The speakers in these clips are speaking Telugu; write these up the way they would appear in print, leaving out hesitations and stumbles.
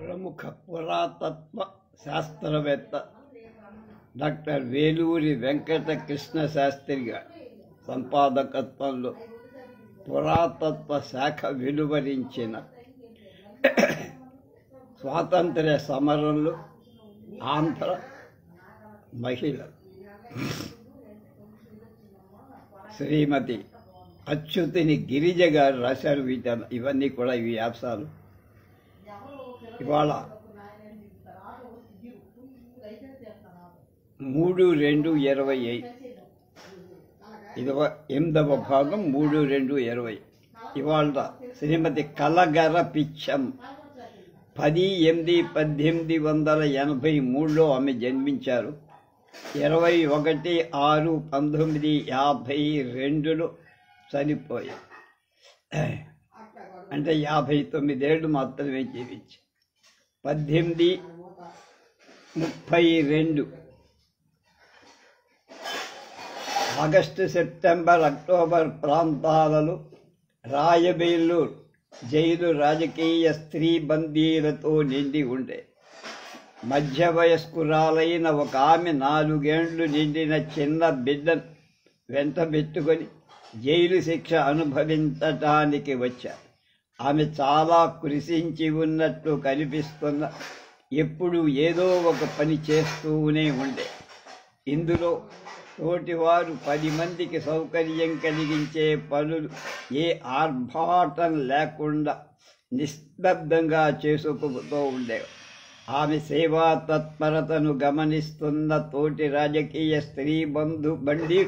ప్రముఖ పురాతత్వ శాస్త్రవేత్త డాక్టర్ వేలూరి వెంకట కృష్ణ శాస్త్రి గారి సంపాదకత్వంలో పురాతత్వ శాఖ వెలువరించిన స్వాతంత్ర్య సమరంలో ఆంధ్ర మహిళలు శ్రీమతి అచ్యుతిని గిరిజ గారు రాశారు. ఇవన్నీ కూడా ఈ వ్యాసాలు ఇవాళ 3/2/20 భాగం 3/2/20. ఇవాళ శ్రీమతి కలగర పిచ్చం 10/8/1883లో ఆమె జన్మించారు. 21/6/1952లో చనిపోయారు. అంటే 59 ఏళ్ళు మాత్రమే జీవించారు. 1832 ఆగస్టు, సెప్టెంబర్, అక్టోబర్ ప్రాంతాలలో రాయబేలూరు జైలు రాజకీయ స్త్రీ బందీలతో నిండి ఉండే. మధ్య వయస్కురాలైన ఒక ఆమె 4 ఏళ్లు నిండిన చిన్న బిడ్డను వెంట పెట్టుకొని జైలు శిక్ష అనుభవించటానికి వచ్చారు. ఆమె చాలా కృషించి ఉన్నట్లు కనిపిస్తున్న, ఎప్పుడు ఏదో ఒక పని చేస్తూనే ఉండే. ఇందులో తోటివారు 10 మందికి సౌకర్యం కలిగించే పనులు ఏ ఆర్భాటం లేకుండా నిశ్శబ్దంగా చేసుకుంటూ ఉండేవి. ఆమె సేవా తత్పరతను గమనిస్తున్న తోటి రాజకీయ స్త్రీ బండి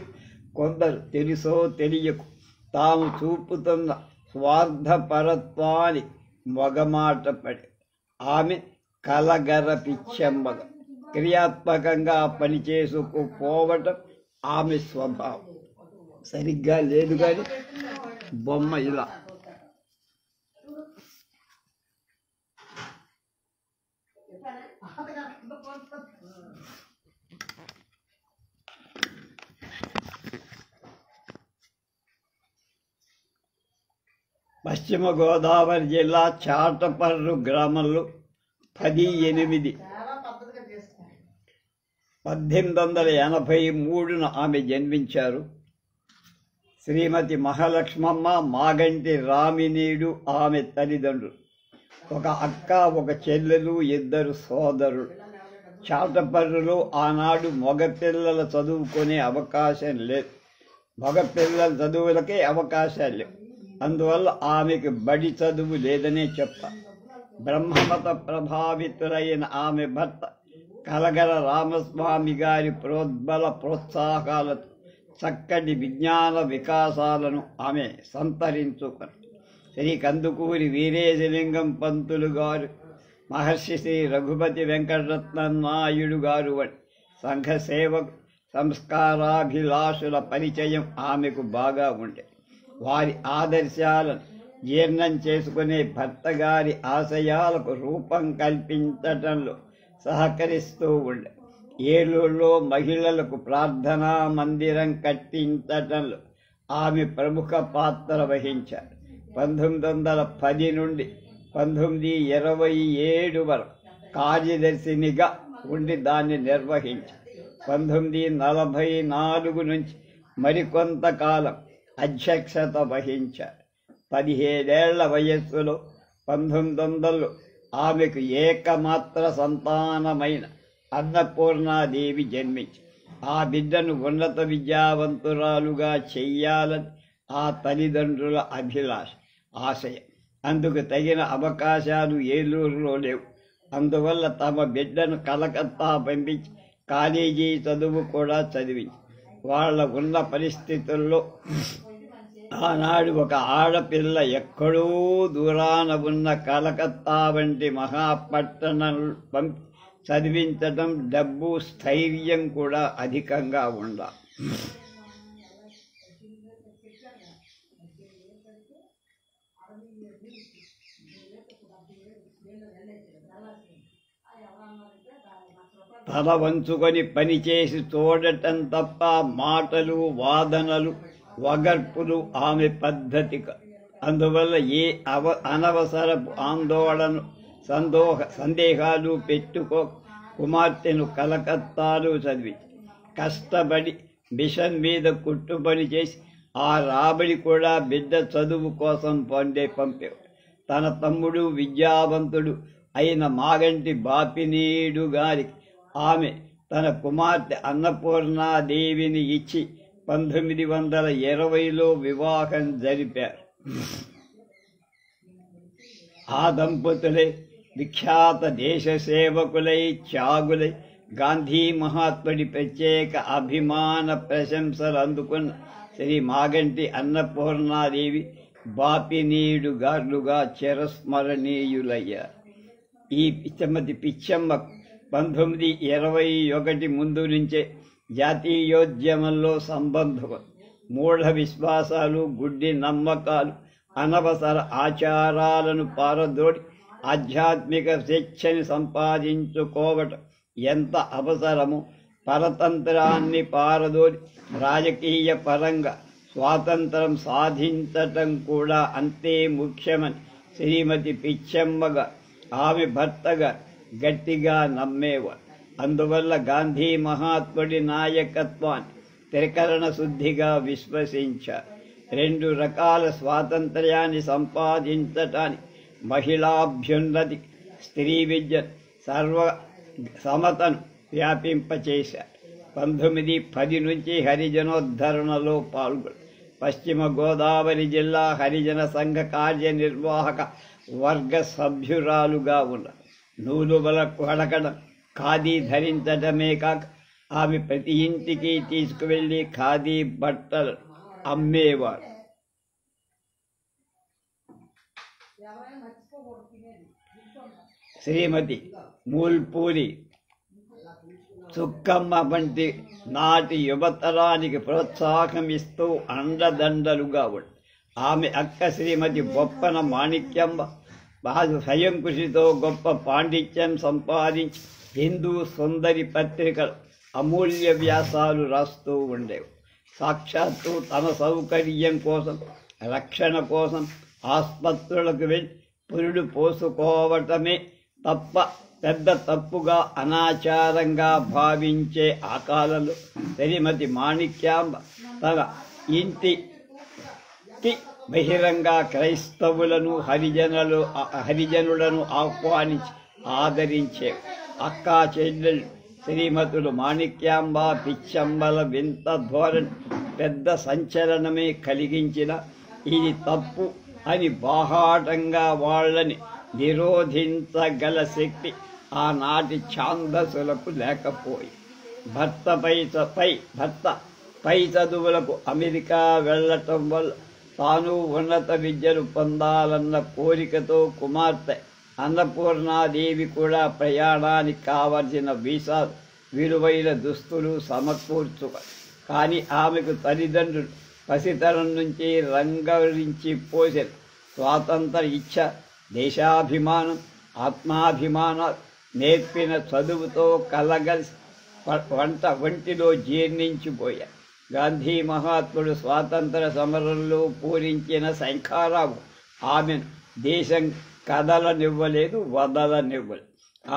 కొందరు తెలుసో తెలియకు తాము చూపుతున్న స్వార్థపరత్వానికి మొగమాట పడి ఆమె కలగర పిచ్చమ్మగా క్రియాత్మకంగా పనిచేసుకుపోవటం ఆమె స్వభావం. సరిగ్గా లేదు కానీ బొమ్మ ఇలా. పశ్చిమ గోదావరి జిల్లా చాటపర్రు గ్రామంలో 10/8/1883 ఆమె జన్మించారు. శ్రీమతి మహాలక్ష్మమ్మ, మాగంటి రామినీడు ఆమె తల్లిదండ్రులు. ఒక అక్క, ఒక చెల్లెలు, 2 సోదరులు. చాటపర్రులో ఆనాడు మగపిల్లల చదువుకునే అవకాశం లేదు. మగపిల్లల చదువులకే అవకాశాలు లేవు. అందువల్ల ఆమెకు బడి చదువు లేదనే చెప్పాలి. బ్రహ్మమత ప్రభావితులైన ఆమె భర్త కలగర రామస్వామి గారి ప్రోద్బల ప్రోత్సాహాలతో చక్కటి విజ్ఞాన వికాసాలను ఆమె సంతరించుకుని శ్రీ కందుకూరి వీరేశలింగం పంతులు గారు, మహర్షి శ్రీ రఘుపతి వెంకటరత్న నాయుడు గారు వంటి సంఘ సేవకు సంస్కారాభిలాషుల పరిచయం ఆమెకు బాగా ఉండే. వారి ఆదర్శాలను జీర్ణం చేసుకునే భర్త గారి ఆశయాలకు రూపం కల్పించటంలో సహకరిస్తూ ఉండే. ఏలూరులో మహిళలకు ప్రార్థనా మందిరం కట్టించటంలో ఆమె ప్రముఖ పాత్ర వహించారు. 1910 నుండి 1927 వరకు కార్యదర్శినిగా ఉండి దాన్ని నిర్వహించారు. 1944 నుంచి మరికొంతకాలం అధ్యక్షత వహించారు. 17 ఏళ్ల వయస్సులో 1900లో ఆమెకు ఏకమాత్ర సంతానమైన అన్నపూర్ణాదేవి జన్మించి ఆ బిడ్డను ఉన్నత విద్యావంతురాలుగా చెయ్యాలని ఆ తల్లిదండ్రుల అభిలాష, ఆశయం. అందుకు తగిన అవకాశాలు ఏలూరులో లేవు. అందువల్ల తమ బిడ్డను కలకత్తా పంపించి కాలేజీ చదువు కూడా చదివించి వాళ్ళ ఉన్న పరిస్థితుల్లో ఆనాడు ఒక ఆడపిల్ల ఎక్కడో దూరాన ఉన్న కలకత్తా వంటి మహాపట్టణం పంపి చదివించడం, డబ్బు, స్థైర్యం కూడా అధికంగా ఉండాలి. తల వంచుకొని పనిచేసి చూడటం తప్ప మాటలు, వాదనలు, వగర్పులు ఆమె పద్ధతిక. అందువల్ల ఏ అనవసరపు ఆందోళన సందేహాలు పెట్టుకో. కుమార్తెను కలకత్తాలో చదివి కష్టపడి మిషన్ మీద కుట్టుబడి చేసి ఆ రాబడి కూడా బిడ్డ చదువు కోసం పంపేవు. తన తమ్ముడు విద్యావంతుడు అయిన మాగంటి బాపినీడు గారికి ఆమె తన కుమార్తె అన్నపూర్ణాదేవిని ఇచ్చి 1920లో వివాహం జరిపారు. ఆ దంపతులే విఖ్యాత దేశ సేవకులై త్యాగులై గాంధీ మహాత్ముడి ప్రత్యేక అభిమాన ప్రశంసలు అందుకున్న శ్రీ మాగంటి అన్నపూర్ణాదేవి బాపినీడు గారులుగా చిరస్మరణీయులయ్యారు. ఈ శ్రీమతి పిచ్చమ్మ 1921 ముందు నుంచే జాతీయోద్యమంలో సంబంధం, మూఢ విశ్వాసాలు, గుడ్డి నమ్మకాలు, అనవసర ఆచారాలను పారదోడి ఆధ్యాత్మిక శిక్షని సంపాదించుకోవటం ఎంత అవసరమో, పరతంత్రాన్ని పారదోడి రాజకీయ పరంగా స్వాతంత్రం సాధించటం కూడా అంతే ముఖ్యమని శ్రీమతి పిచ్చమ్మగా ఆమె భర్తగా గట్టిగా నమ్మేవారు. అందువల్ల గాంధీ మహాత్ముడి నాయకత్వాన్ని త్రికరణ శుద్ధిగా విశ్వసించారు. 2 రకాల స్వాతంత్ర్యాన్ని సంపాదించటానికి మహిళాభ్యున్నతి, స్త్రీ విద్య, సమతను వ్యాపింపచేశారు. 1910 నుంచి హరిజనోద్ధరణలో పాల్గొని పశ్చిమ గోదావరి జిల్లా హరిజన సంఘ కార్యనిర్వాహక వర్గ సభ్యురాలుగా ఉన్నారు. నూలు వడకడం, ఖాదీ ధరించడమే కాక ఆమె ప్రతి ఇంటికి తీసుకువెళ్లి ఖాదీ బట్టలు అమ్మేవారు. శ్రీమతి మూల్పూరి చుక్కమ్మ వంటి నాటి యువతరానికి ప్రోత్సాహం ఇస్తూ అండదండలుగా ఉంది. ఆమె అక్క శ్రీమతి బొప్పన మాణిక్యమ్మ స్వయం కృషితో గొప్ప పాండిత్యం సంపాదించి హిందూ సుందరి పత్రికలు అమూల్య వ్యాసాలు రాస్తూ ఉండేవి. సాక్షాత్తు తన సౌకర్యం కోసం, రక్షణ కోసం ఆస్పత్రులకు వెళ్ళి పురుడు పోసుకోవటమే తప్ప పెద్ద తప్పుగా, అనాచారంగా భావించే ఆ కాలంలో శ్రీమతి మాణిక్యాంబ తన ఇంటికి బహిరంగ క్రైస్తవులను, హరిజనులను ఆహ్వానించి ఆదరించే అక్కా చెల్లెళ్ళు శ్రీమతులు మాణిక్యాంబ పిచ్చమ్మల వింత ధోరణి పెద్ద సంచలనమే కలిగించిన ఇది తప్పు అని బాహాటంగా వాళ్ళని నిరోధించగల శక్తి ఆనాటి ఛాందసులకు లేకపోయి భర్త పై చదువులకు అమెరికా వెళ్లటం వల్ల తాను ఉన్నత విద్యను పొందాలన్న కోరికతో కుమార్తె అన్నపూర్ణాదేవి కూడా ప్రయాణానికి కావలసిన వీసాలు, విలువైన దుస్తులు సమకూర్చుకొని, కానీ ఆమెకు తల్లిదండ్రులు పసితనం నుంచి రంగరించి పోసిన స్వాతంత్ర ఇచ్ఛ, దేశాభిమానం, ఆత్మాభిమానాలు నేర్పిన చదువుతో కలగలిసి వంటిలో జీర్ణించిపోయారు. గాంధీ మహాత్ముడు స్వాతంత్ర సమరంలో పూరించిన శంఖారావు ఆమెను దేశం కదలనివ్వలేదు, వదలనివ్వలేదు.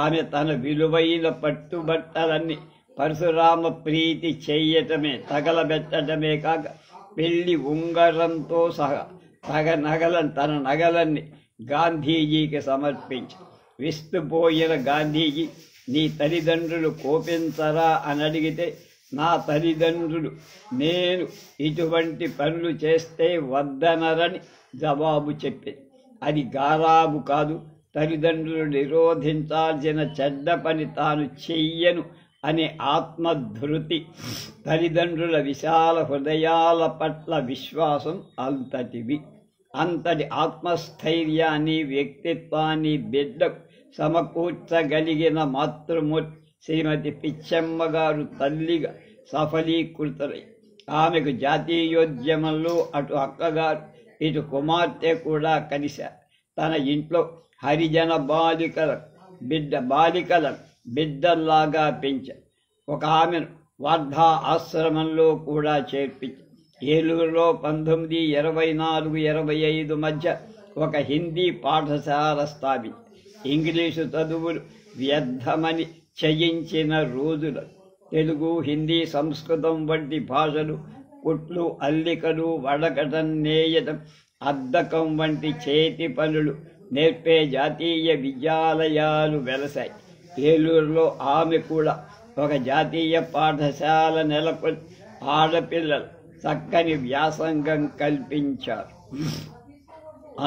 ఆమె తన విలువైన పట్టుబట్టలన్నీ పరశురామ ప్రీతి చెయ్యటమే, తగలబెట్టడమే కాక పెళ్లి ఉంగరంతో సహా తన నగలన్నీ గాంధీజీకి సమర్పించి విస్తుపోయిన గాంధీజీ, నీ తల్లిదండ్రులు కోపించరా అని అడిగితే, నా తల్లిదండ్రులు నేను ఇటువంటి పనులు చేస్తే వద్దనరని జవాబు చెప్పింది. అది గారాబు కాదు, తల్లిదండ్రులు నిరోధించాల్సిన చెడ్డ పని తాను చెయ్యను అనే ఆత్మధృతి. తల్లిదండ్రుల విశాల హృదయాల పట్ల విశ్వాసం అంతటివి. అంతటి ఆత్మస్థైర్యాన్ని, వ్యక్తిత్వాన్ని బిడ్డకు సమకూర్చగలిగిన మాతృమూర్తి శ్రీమతి పిచ్చమ్మ గారు తల్లిగా సఫలీకృతులై ఆమెకు జాతీయోద్యమంలో అటు అక్కగారు, ఇటు కుమార్తె కూడా కలిశారు. తన ఇంట్లో హరిజన బాలికలను బిడ్డల్లాగా పెంచారు. ఒక ఆమెను వార్ధా ఆశ్రమంలో కూడా చేర్పించారు. ఏలూరులో 1924-25 మధ్య ఒక హిందీ పాఠశాల స్థాపించి ఇంగ్లీషు చదువులు వ్యర్థమని చయించిన రోజులు. తెలుగు, హిందీ, సంస్కృతం వంటి భాషలు, కుట్లు, అల్లికలు, వడకటం, నేయటం, అద్దకం వంటి చేతి పనులు నేర్పే జాతీయ విద్యాలయాలు వెలసాయి. ఏలూరులో ఆమె కూడా ఒక జాతీయ పాఠశాల నెలకొని ఆడపిల్లలు చక్కని వ్యాసంగం కల్పించారు.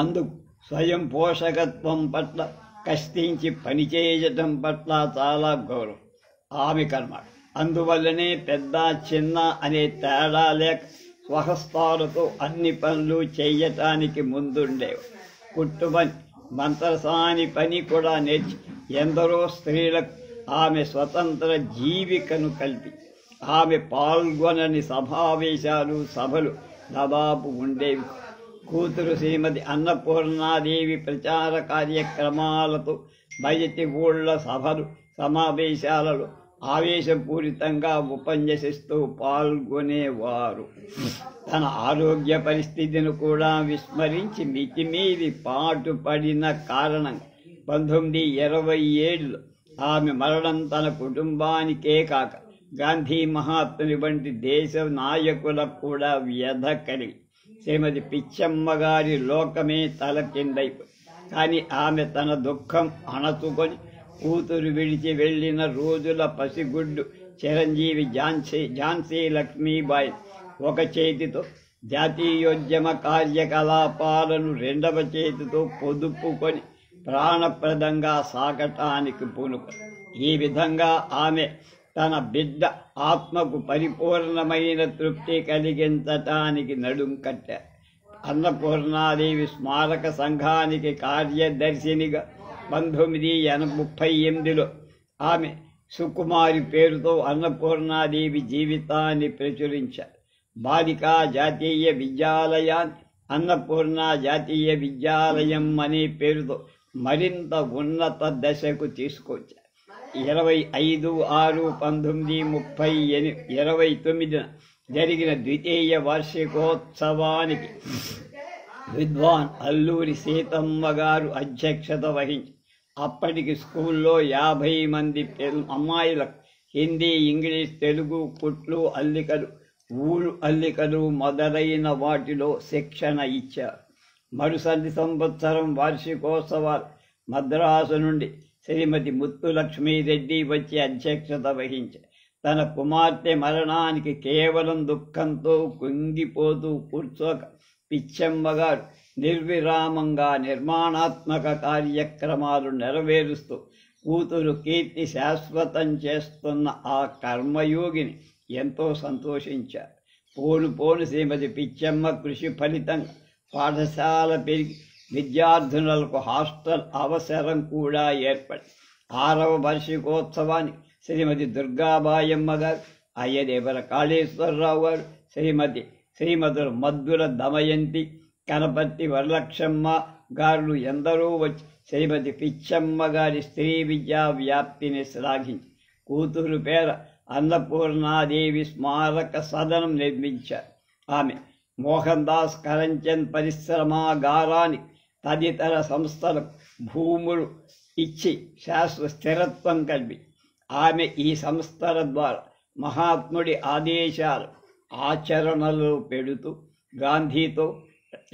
అందుకు స్వయం పోషకత్వం పట్ల, కష్టించి పనిచేయటం పట్ల చాలా గౌరవం ఆమెకన్నమాట. అందువల్లనే పెద్ద చిన్న అనే తేడా లేక స్వహస్తాలతో అన్ని పనులు చేయటానికి ముందుండేవి. కుట్టుపని, మంత్రసాని పని కూడా నేర్చి ఎందరో స్త్రీలకు ఆమె స్వతంత్ర జీవికను కల్పి ఆమె పాల్గొనని సమావేశాలు, సభలు దాదాపు ఉండేవి. కూతురు శ్రీమతి అన్నపూర్ణాదేవి ప్రచార కార్యక్రమాలతో బయటి ఊళ్ళ సభలు, సమావేశాలలో ఆవేశపూరితంగా ఉపన్యసిస్తూ పాల్గొనేవారు. తన ఆరోగ్య పరిస్థితిని కూడా విస్మరించి మితిమీరి పాటుపడిన కారణంగా 1927లో ఆమె మరణం తన కుటుంబానికే కాక గాంధీ మహాత్ముని వంటి దేశ నాయకులకు కూడా వ్యధ కలిగి శ్రీమతి పిచ్చమ్మ గారి లోకమే తలకిందైపోయి. కానీ ఆమె తన దుఃఖం అణచుకొని కూతురు విడిచి వెళ్లిన రోజుల పసిగుడ్డు చిరంజీవి ఝాన్సీ లక్ష్మీబాయి ఒక చేతితో జాతీయోద్యమ కార్యకలాపాలను రెండవ చేతితో పొదుపుకొని ప్రాణప్రదంగా సాగటానికి పూనుకొని ఈ విధంగా ఆమె తన బిడ్డ ఆత్మకు పరిపూర్ణమైన తృప్తి కలిగించటానికి నడుం కట్టారు. అన్నపూర్ణాదేవి స్మారక సంఘానికి కార్యదర్శినిగా 1938లో ఆమె సుకుమారి పేరుతో అన్నపూర్ణాదేవి జీవితాన్ని ప్రచురించారు. బాలికా జాతీయ విద్యాలయాన్ని అన్నపూర్ణ జాతీయ విద్యాలయం అనే పేరుతో మరింత ఉన్నత దశకు తీసుకొచ్చారు. 25/6/1929 జరిగిన ద్వితీయ వార్షికోత్సవానికి విద్వాన్ అల్లూరి సీతమ్మ గారు అధ్యక్షత వహించి అప్పటికి స్కూల్లో 50 మంది అమ్మాయిలకు హిందీ, ఇంగ్లీష్, తెలుగు, కుట్లు, అల్లికలు, ఊలు అల్లికలు మొదలైన వాటిలో శిక్షణ ఇచ్చారు. మరుసటి సంవత్సరం వార్షికోత్సవాలు మద్రాసు నుండి శ్రీమతి ముత్తులక్ష్మీరెడ్డి వచ్చి అధ్యక్షత వహించారు. తన కుమార్తె మరణానికి కేవలం దుఃఖంతో కుంగిపోతూ కూర్చోక పిచ్చమ్మ గారు నిర్విరామంగా నిర్మాణాత్మక కార్యక్రమాలు నెరవేరుస్తూ కూతురు కీర్తి శాశ్వతం చేస్తున్న ఆ కర్మయోగిని ఎంతో సంతోషించారు. పోను శ్రీమతి పిచ్చమ్మ కృషి ఫలితంగా పాఠశాల పెరిగి విద్యార్థినులకు హాస్టల్ అవసరం కూడా ఏర్పడి 6వ వార్షికోత్సవానికి శ్రీమతి దుర్గాబాయమ్మ గారు, అయ్యదేవర కాళేశ్వరరావు గారు, శ్రీమతులు మద్దుల దమయంతి, కనపర్తి వరలక్ష్మమ్మ గారు ఎందరో వచ్చి శ్రీమతి పిచ్చమ్మ గారి స్త్రీ విద్యా వ్యాప్తిని శ్లాఘించి కూతురు పేర అన్నపూర్ణాదేవి స్మారక సదనం నిర్మించారు. ఆమె మోహన్ దాస్ కరంచంద్ పరిశ్రమాగారానికి తదితర సంస్థలకు భూములు ఇచ్చి శాశ్వత స్థిరత్వం కల్పి ఆమె ఈ సంస్థల ద్వారా మహాత్ముడి ఆదేశాలు ఆచరణలో పెడుతూ గాంధీతో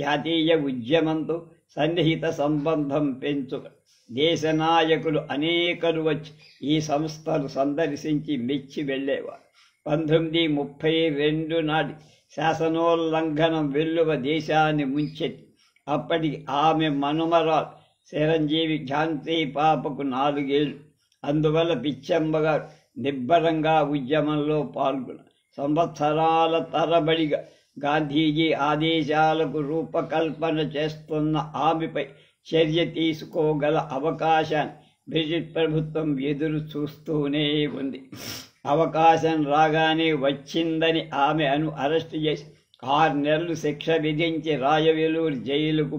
జాతీయ ఉద్యమంతో సన్నిహిత సంబంధం పెంచుక దేశ నాయకులు అనేకలు వచ్చి ఈ సంస్థలు సందర్శించి మెచ్చి వెళ్ళేవారు. 1932 నాటి శాసనోల్లంఘనం వెల్లువ దేశాన్ని ముంచెత్తి అప్పటికి ఆమె మనుమరాలు చిరంజీవి ఝాన్సీ పాపకు 4 ఏళ్లు. అందువల్ల పిచ్చమ్మ గారు నిబ్బరంగా ఉద్యమంలో పాల్గొన్న సంవత్సరాల తరబడిగా గాంధీజీ ఆదేశాలకు రూపకల్పన చేస్తున్న ఆమెపై చర్య తీసుకోగల అవకాశాన్ని బ్రిటిష్ ప్రభుత్వం ఎదురు చూస్తూనే ఉంది. అవకాశం రాగానే వచ్చిందని ఆమెను అరెస్టు చేసి 6 నెలలు శిక్ష విధించి రాయవేలూరు జైలుకు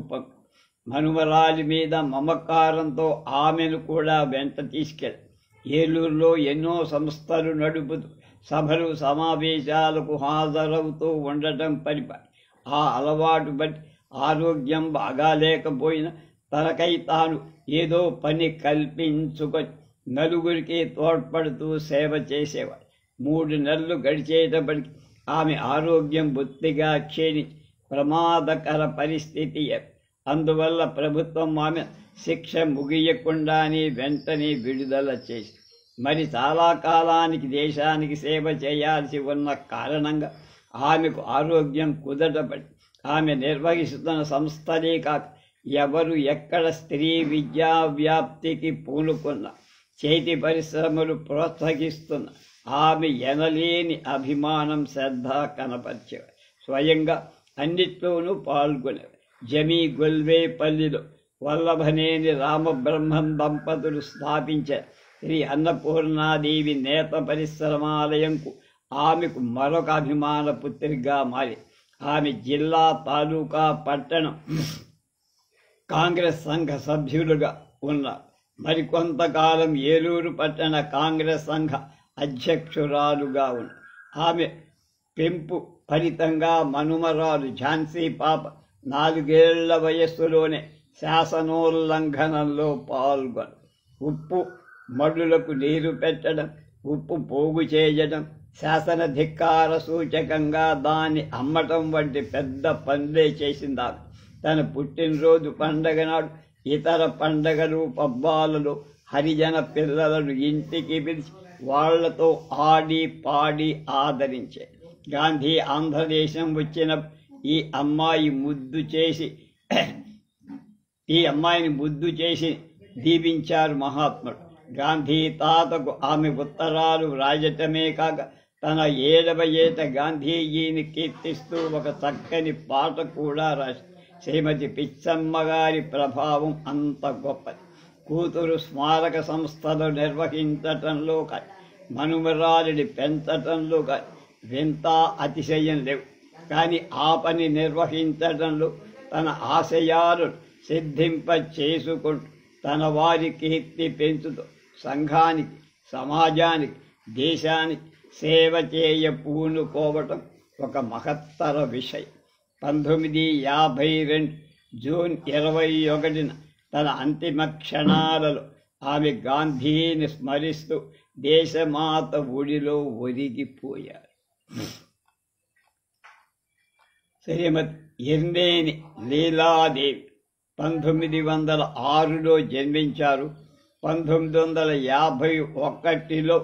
మనుమరాలి మీద మమకారంతో ఆమెను కూడా వెంట తీసుకెళ్ళి ఏలూరులో ఎన్నో సంస్థలు నడుపుతూ సభలు, సమావేశాలకు హాజరవుతూ ఉండటం పరిపాటి. ఆ అలవాటు బట్టి ఆరోగ్యం బాగా లేకపోయినా తనకై తాను ఏదో పని కల్పించుకొని నలుగురికి తోడ్పడుతూ సేవ చేసేవాడు. 3 నెలలు గడిచేటప్పటికి ఆమె ఆరోగ్యం బొత్తిగా క్షీణించి ప్రమాదకర పరిస్థితి. అందువల్ల ప్రభుత్వం ఆమె శిక్ష ముగియకుండానే వెంటనే విడుదల చేసి మరి చాలా కాలానికి దేశానికి సేవ చేయాల్సి ఉన్న కారణంగా ఆమెకు ఆరోగ్యం కుదటపడి ఆమె నిర్వహిస్తున్న సంస్థలే కాక ఎవరు ఎక్కడ స్త్రీ విద్యా వ్యాప్తికి పూనుకున్న చేతి పరిశ్రమలు ప్రోత్సహిస్తున్న ఆమె ఎనలేని అభిమానం శ్రద్ధ కనపరిచేవారు. స్వయంగా అన్నిట్లోనూ పాల్గొనేవారు. జమీ గొల్వేపల్లిలో వల్లభనేని రామబ్రహ్మం దంపతులు స్థాపించారు శ్రీ అన్నపూర్ణాదేవి నేత పరిశ్రమాలయంకు ఆమెకు మరొక అభిమాన పుత్రిగా మారి ఆమె జిల్లా, తాలూకా, పట్టణం కాంగ్రెస్ సంఘ సభ్యులుగా ఉన్నారు. మరికొంతకాలం ఏలూరు పట్టణ కాంగ్రెస్ సంఘ అధ్యక్షురాలుగా ఉన్నారు. ఆమె పెంపు ఫలితంగా మనుమరాలు ఝాన్సీ పాప 4 ఏళ్ల వయస్సులోనే శాసనోల్లంఘనంలో పాల్గొన ఉప్పు మడులకు నీరు పెట్టడం, ఉప్పు పోగు చేయడం, శాసన ధిక్కార సూచకంగా దాన్ని అమ్మటం వంటి పెద్ద పనులే చేసింది. తన పుట్టినరోజు పండగ నాడు, ఇతర పండగలు పబ్బాలలో హరిజన పిల్లలను ఇంటికి పిలిచి వాళ్లతో ఆడి పాడి ఆదరించే. గాంధీ ఆంధ్రదేశం వచ్చిన ఈ అమ్మాయిని ముద్దు చేసి దీవించారు మహాత్ముడు. గాంధీ తాతకు ఆమె ఉత్తరాలు రాయటమే కాక తన 7వ ఏట గాంధీజీని కీర్తిస్తూ ఒక చక్కని పాట కూడా రాసి శ్రీమతి పిచ్చమ్మ గారి ప్రభావం అంత గొప్పది. కూతురు స్మారక సంస్థలు నిర్వహించటంలో కానీ మనుమరాలిని పెంచటంలో కానీ వింత అతిశయం లేవు. కానీ ఆ పని నిర్వహించటంలో తన ఆశయాలను సిద్ధింప చేసుకుంటూ తన వారి కీర్తి పెంచుతూ సంఘానికి, సమాజానికి, దేశానికి సేవ చేయ పూనుకోవటం ఒక మహత్తర విషయం. 1952 జూన్ 21న తన అంతిమ క్షణాలలో ఆమె గాంధీని స్మరిస్తూ దేశమాత ఒడిలో ఒరిగిపోయారు. శ్రీమతి ఎర్నేని లీలాదేవి 1906లో జన్మించారు. 1951లో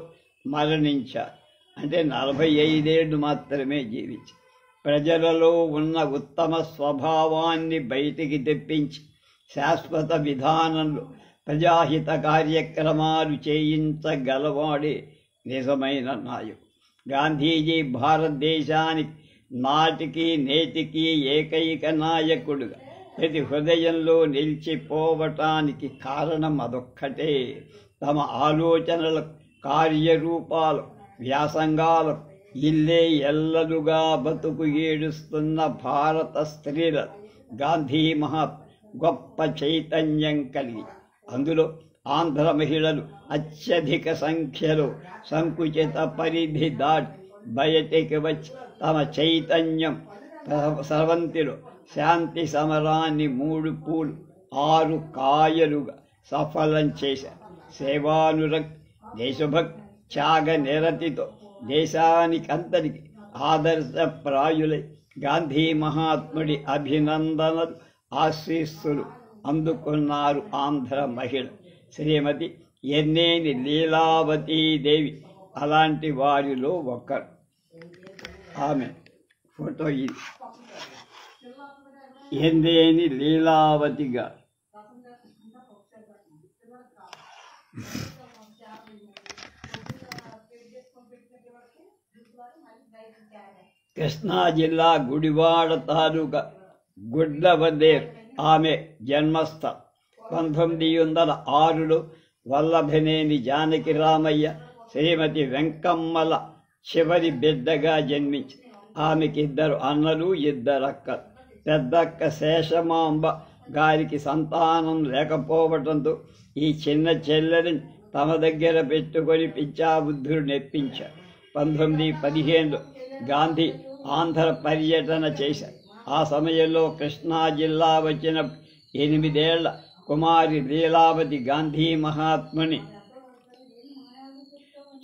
మరణించారు. అంటే 45 ఏళ్ళు మాత్రమే జీవించారు. ప్రజలలో ఉన్న ఉత్తమ స్వభావాన్ని బయటికి తెప్పించి శాశ్వత విధానంలో ప్రజాహిత కార్యక్రమాలు చేయించగలవాడే నిజమైన నాయకుడు. గాంధీజీ భారతదేశానికి నాటికి నేటికి ఏకైక నాయకుడుగా ప్రతి హృదయంలో నిలిచిపోవటానికి కారణం అదొక్కటే. తమ ఆలోచనలకు, కార్యరూపాలు, వ్యాసంగాలకు ఇల్లే ఎల్లలుగా బతుకు ఏడుస్తున్న భారత స్త్రీల గాంధీ మహాత్మ గొప్ప చైతన్యం కలిగి అందులో ఆంధ్ర మహిళలు అత్యధిక సంఖ్యలో సంకుచిత పరిధి దాటి బయటికి వచ్చి తమ చైతన్యం స్రవంతిలో శాంతి సమరాన్ని 3 పూలు 6 కాయలుగా సఫలం చేశారు. సేవానురక్తి, దేశభక్తి, త్యాగ నిరతితో దేశానికంతటికి ఆదర్శప్రాయులై గాంధీ మహాత్ముడి అభినందనలు, ఆశీస్సులు అందుకున్నారు ఆంధ్ర మహిళ. శ్రీమతి ఎర్నేని లీలావతీదేవి అలాంటి వారిలో ఒకరు. ఆమె ఫోటో ఇది. ఎర్నేని లీలావతి గారు కృష్ణా జిల్లా గుడివాడ తాలూకా గుడ్లవదేర్ ఆమె జన్మస్థలం. 1906లో వల్లభనేని జానకి రామయ్య, శ్రీమతి వెంకమ్మల చివరి బిడ్డగా జన్మించి ఆమెకి 2 అన్నలు 2 అక్కలు. పెద్దక్క శేషమాంబ గారికి సంతానం లేకపోవడంతో ఈ చిన్న చెల్లెలిని తమ దగ్గర పెట్టుకొని పిచ్చాబుద్ధులు నెప్పించారు. 1915లో గాంధీ ఆంధ్ర పర్యటన చేశారు. ఆ సమయంలో కృష్ణా జిల్లా వచ్చిన 8 ఏళ్ల కుమారి లీలావతి గాంధీ మహాత్ముని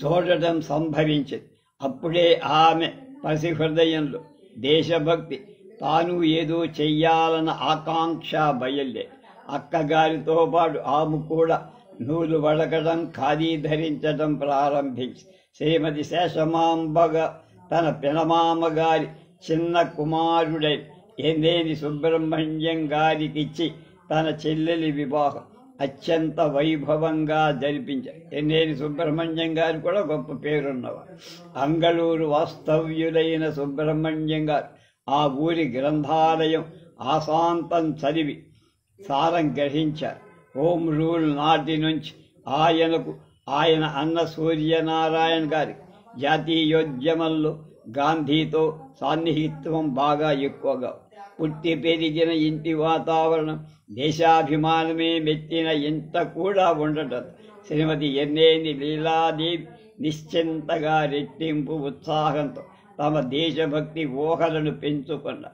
చూడటం సంభవించింది. అప్పుడే ఆమె పసి హృదయంలో దేశభక్తి, తాను ఏదో చెయ్యాలన్న ఆకాంక్ష బయలుదేరి అక్కగారితో పాటు ఆమె కూడా నూలు వడకడం, ఖాదీ ధరించడం ప్రారంభించి శ్రీమతి శేషమాంబగా తన పినమామగారి చిన్న కుమారుడై ఎన్నేని సుబ్రహ్మణ్యం గారికిచ్చి తన చెల్లెలి వివాహం అత్యంత వైభవంగా జరిపించారు. ఎన్నేని సుబ్రహ్మణ్యం గారు కూడా గొప్ప పేరున్నవారు. అంగళూరు వాస్తవ్యులైన సుబ్రహ్మణ్యం గారు ఆ ఊరి గ్రంథాలయం ఆశాంతం చదివి సారం గ్రహించారు. హోమ్ రూల్ నాటి నుంచి ఆయన అన్న సూర్యనారాయణ గారి జాతీయోద్యమంలో గాంధీతో సాన్నిహిత్వం బాగా ఎక్కువగా, పుట్టి పెరిగిన ఇంటి వాతావరణం దేశాభిమానమే మెచ్చిన ఇంట కూడా ఉండటం శ్రీమతి ఎన్నేని లీలాదేవి నిశ్చింతగా రెట్టింపు ఉత్సాహంతో తమ దేశభక్తి ఊహలను పెంచుకున్న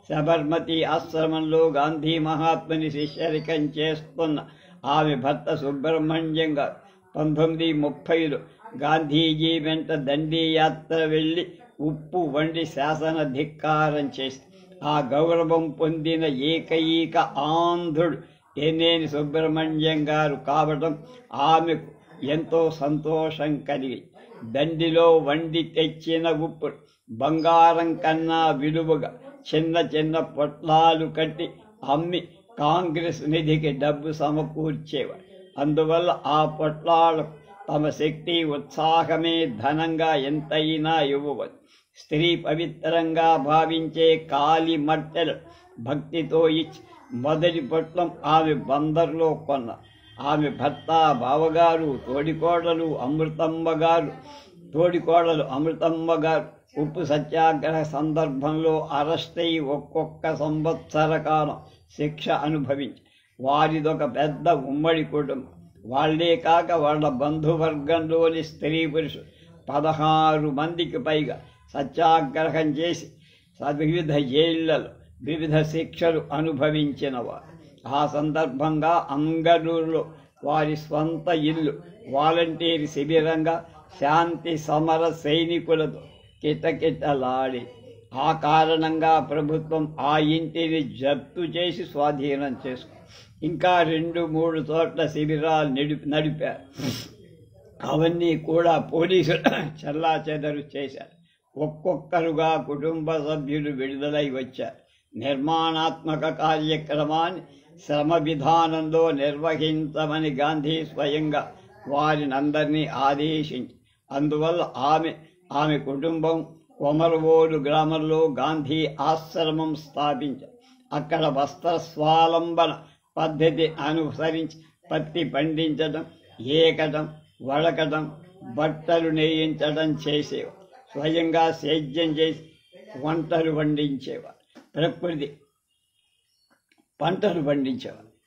సబర్మతి ఆశ్రమంలో గాంధీ మహాత్ముని శిష్యరికం చేస్తున్న ఆమె భర్త సుబ్రహ్మణ్యం గారు 1930లో గాంధీజీ వెంట దండి యాత్ర వెళ్లి ఉప్పు వండి శాసన ధిక్కారం చేసి ఆ గౌరవం పొందిన ఏకైక ఆంధ్రుడు ఎన్నేని సుబ్రహ్మణ్యం గారు కావడం ఆమెకు ఎంతో సంతోషం కలిగి, దండిలో వండి తెచ్చిన ఉప్పు బంగారం కన్నా విలువగా చిన్న చిన్న పొట్లాలు కట్టి అమ్మి కాంగ్రెస్ నిధికి డబ్బు సమకూర్చేవారు. అందువల్ల ఆ పొట్లాలకు తమ శక్తి ఉత్సాహమే ధనంగా ఎంతైనా ఇవ్వవచ్చు. స్త్రీ పవిత్రంగా భావించే కాలి మట్టెలు భక్తితో ఇచ్చి మొదటి పొట్లం ఆమె బందర్లో కొన్న ఆమె భర్త, బావగారు, తోడికోడలు అమృతమ్మ గారు ఉప్పు సత్యాగ్రహ సందర్భంలో అరెస్ట్ అయి ఒక్కొక్క సంవత్సర కాలం శిక్ష అనుభవించి వారిదొక పెద్ద ఉమ్మడి కుటుంబం. వాళ్లే కాక వాళ్ళ బంధువర్గంలోని స్త్రీ పురుషులు 16 మందికి పైగా సత్యాగ్రహం చేసి వివిధ జైళ్లలో వివిధ శిక్షలు అనుభవించిన వారు. ఆ సందర్భంగా అంగళూరులో వారి స్వంత ఇల్లు వాలంటీర్ శిబిరంగా శాంతి సమర సైనికులతో కిటకిటలాడి ఆ కారణంగా ప్రభుత్వం ఆ ఇంటిని జప్తు చేసి స్వాధీనం చేసుకుంది. ఇంకా 2-3 చోట్ల శిబిరాలు నడిపారు. అవన్నీ కూడా పోలీసులు చెల్లాచెదరు చేశారు. ఒక్కొక్కరుగా కుటుంబ సభ్యులు విడుదలై వచ్చారు. నిర్మాణాత్మక కార్యక్రమాన్ని శ్రమ విధానంలో నిర్వహించమని గాంధీ స్వయంగా వారినందరినీ ఆదేశించి, అందువల్ల ఆమె కుటుంబం కొమరవోలు గ్రామంలో గాంధీ ఆశ్రమం స్థాపించారు. అక్కడ వస్త్ర స్వాలంబన పద్ధతి అనుసరించి పత్తి పండించడం, ఏకటం, వడకటం, బట్టలు నేయించడం చేసేవారు. స్వయంగా సేద్యం చేసి పంటలు పండించేవారు.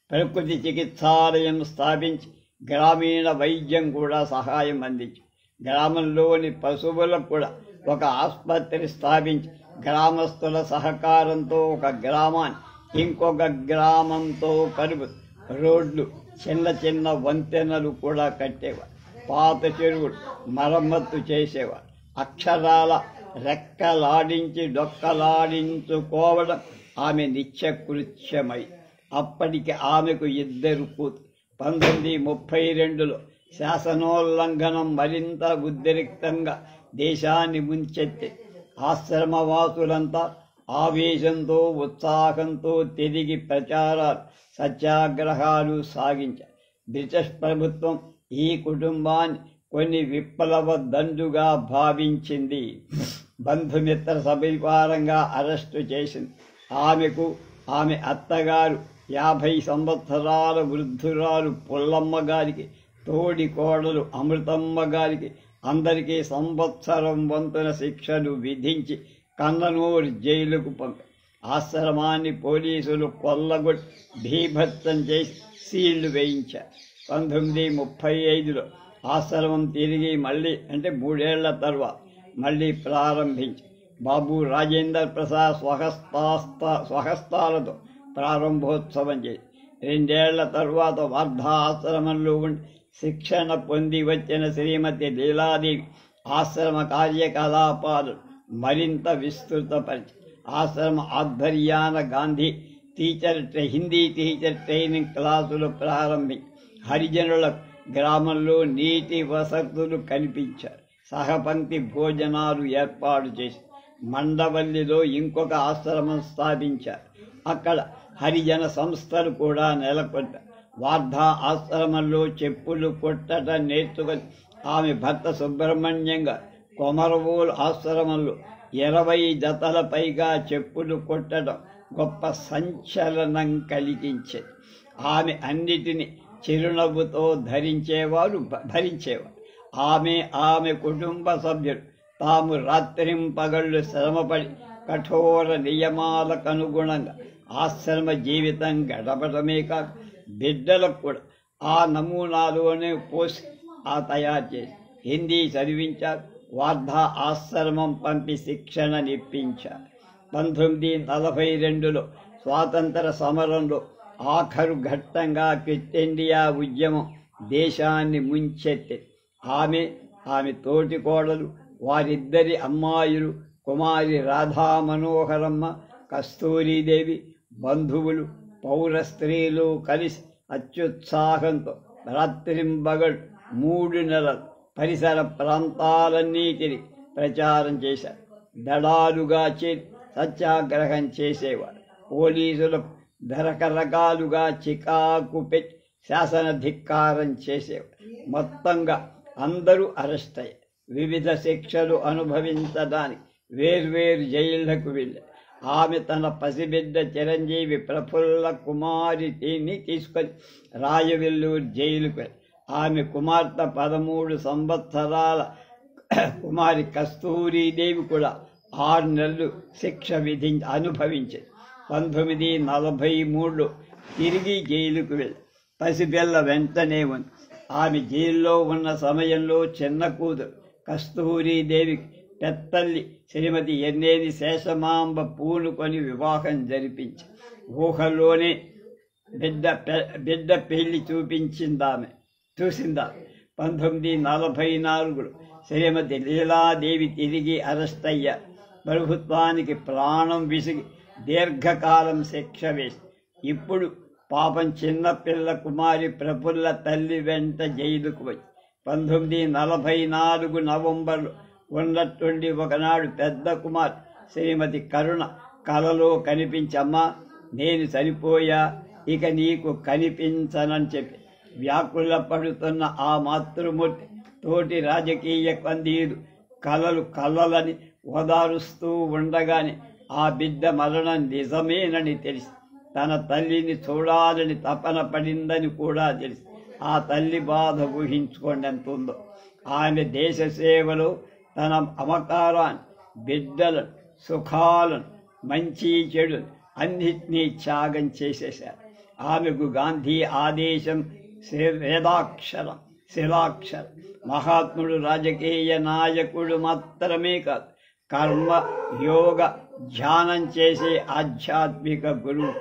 ప్రకృతి చికిత్సాలయం స్థాపించి గ్రామీణ వైద్యం కూడా సహాయం అందించి గ్రామంలోని పశువులకు కూడా ఒక ఆసుపత్రి స్థాపించి గ్రామస్తుల సహకారంతో ఒక గ్రామాన్ని ఇంకొక గ్రామంతో కలుపు రోడ్లు, చిన్న చిన్న వంతెనలు కూడా కట్టేవారు. పాత చెరువులు మరమ్మత్తు చేసేవారు. అక్షరాల రెక్కలాడించి డొక్కలాడించుకోవడం ఆమె నిత్యకృత్యమై అప్పటికి ఆమెకు 2 కూతురు. 1932లో శాసనోల్లంఘనం మరింత ఉద్రిక్తంగా దేశాన్ని ముంచెత్తి ఆశ్రమవాసులంతా ఆవేశంతో ఉత్సాహంతో తిరిగి ప్రచారాలు, సత్యాగ్రహాలు సాగించారు. బ్రిటిష్ ప్రభుత్వం ఈ కుటుంబాన్ని కొన్ని విప్లవ దండుగా భావించింది. బంధుమిత్ర సవికారంగా అరెస్టు చేసింది. ఆమె అత్తగారు 50 సంవత్సరాల వృద్ధురాలు పుల్లమ్మ గారికి, తోడి కోడలు అమృతమ్మ గారికి అందరికీ సంవత్సరం వంతున శిక్షలు విధించి కన్ననూరు జైలుకు పంపారు. ఆశ్రమాన్ని పోలీసులు కొల్లగొట్టి భీభత్సం చేసి సీళ్లు వేయించారు. 1935లో ఆశ్రమం తిరిగి మళ్ళీ 3 ఏళ్ల తర్వాత మళ్ళీ ప్రారంభించి బాబు రాజేంద్ర ప్రసాద్ స్వహస్తాలతో ప్రారంభోత్సవం చేసి 2 ఏళ్ల తరువాత వర్ధాశ్రమంలో ఉండి శిక్షణ పొంది వచ్చిన శ్రీమతి లీలాదేవి ఆశ్రమ కార్యకలాపాలు మరింత విస్తృతపరిచి ఆశ్రమ ఆధ్వర్యాన గాంధీ హిందీ టీచర్ ట్రైనింగ్ క్లాసులు ప్రారంభించి హరిజనులకు గ్రామంలో నీటి వసతులు కల్పించారు. సహపంక్తి భోజనాలు ఏర్పాటు చేసి మండవల్లిలో ఇంకొక ఆశ్రమం స్థాపించారు. అక్కడ హరిజన సంస్థలు కూడా నెలకొల్పారు. వార్ధా ఆశ్రమంలో చెప్పులు కుట్టడం నేర్చుకొని ఆమె భర్త సుబ్రహ్మణ్యంగా కొమరవోలు ఆశ్రమంలో 20 జతల పైగా చెప్పులు కుట్టడం గొప్ప సంచలనం కలిగించేది. ఆమె అన్నిటినీ చిరునవ్వుతో భరించేవారు. ఆమె కుటుంబ సభ్యులు తాము రాత్రింపగళ్ళు శ్రమపడి కఠోర నియమాలకు అనుగుణంగా ఆశ్రమ జీవితం గడపడమే కాక బిడ్డలకు కూడా ఆ నమూనాలోనే పోసి తయారు చేసి హిందీ చదివించారు. వార్ధా ఆశ్రమం పంపి శిక్షణనిప్పించారు. 1942లో స్వాతంత్ర సమరంలో ఆఖరు ఘట్టంగా క్విట్ ఇండియా ఉద్యమం దేశాన్ని ముంచెత్తింది. ఆమె తోటి కోడలు, వారిద్దరి అమ్మాయిలు కుమారి రాధా మనోహరమ్మ, కస్తూరీదేవి, బంధువులు, పౌర స్త్రీలు కలిసి అత్యుత్సాహంతో రాత్రింబగళ్ళు 3 నెలలు పరిసర ప్రాంతాలన్నిటిని ప్రచారం చేశారు. దళాలుగా చేరి సత్యాగ్రహం చేసేవారు. పోలీసులకు రకరకాలుగా చికాకు పెట్టి శాసన ధిక్కారం చేసేవారు. మొత్తంగా అందరూ అరెస్ట్ అయ్యారు. వివిధ శిక్షలు అనుభవించడానికి వేర్వేరు జైళ్లకు వెళ్ళారు. ఆమె తన పసిబిడ్డ చిరంజీవి ప్రఫుల్ల కుమారిని తీసుకొని రాయవెల్లూరు జైలుకు వెళ్ళారు. ఆమె కుమార్తె 13 సంవత్సరాల కుమారి కస్తూరీదేవి కూడా 6 నెలలు శిక్ష అనుభవించింది. 1943లో తిరిగి జైలుకు వెళ్ళి పసిపిల్ల వెంటనే ఉంది. ఆమె జైల్లో ఉన్న సమయంలో చిన్న కూతురు కస్తూరీదేవికి పెత్తల్లి శ్రీమతి ఎన్నేని శేషమాంబ పూనుకొని వివాహం జరిపించి ఊహలోనే బిడ్డ పెళ్లి చూసిందామె. 1944లో శ్రీమతి లీలాదేవి తిరిగి అరెస్ట్ అయ్యారు. ప్రభుత్వానికి ప్రాణం విసిగి దీర్ఘకాలం శిక్ష వేసి ఇప్పుడు పాపం చిన్నపిల్ల కుమారి ప్రఫుల్ల తల్లి వెంట జైలుకు వచ్చి 1944 నవంబర్లో ఉన్నట్టుండి ఒకనాడు పెద్ద కుమార్ శ్రీమతి కరుణ కలలో కనిపించమ్మా, నేను చనిపోయా, ఇక నీకు కనిపించనని చెప్పి వ్యాకుల పడుతున్న ఆ మాతృమూర్తి తోటి రాజకీయ కందీలు కలలని ఓదారుస్తూ ఉండగానే ఆ బిడ్డ మరణం నిజమేనని తెలిసి తన తల్లిని చూడాలని తపన పడిందని కూడా తెలిసి ఆ తల్లి బాధ ఊహించుకోండి ఎంత ఉందో. ఆమె దేశ సేవలో తన అమకారాన్ని, బిడ్డలను, సుఖాలను, మంచి చెడు అన్నిటినీ త్యాగం చేసేశారు. ఆమెకు గాంధీ ఆదేశం శిలాక్షరం. మహాత్ముడు రాజకీయ నాయకుడు మాత్రమే కాదు, కర్మ, యోగ, ధ్యానం చేసే ఆధ్యాత్మిక గురువు.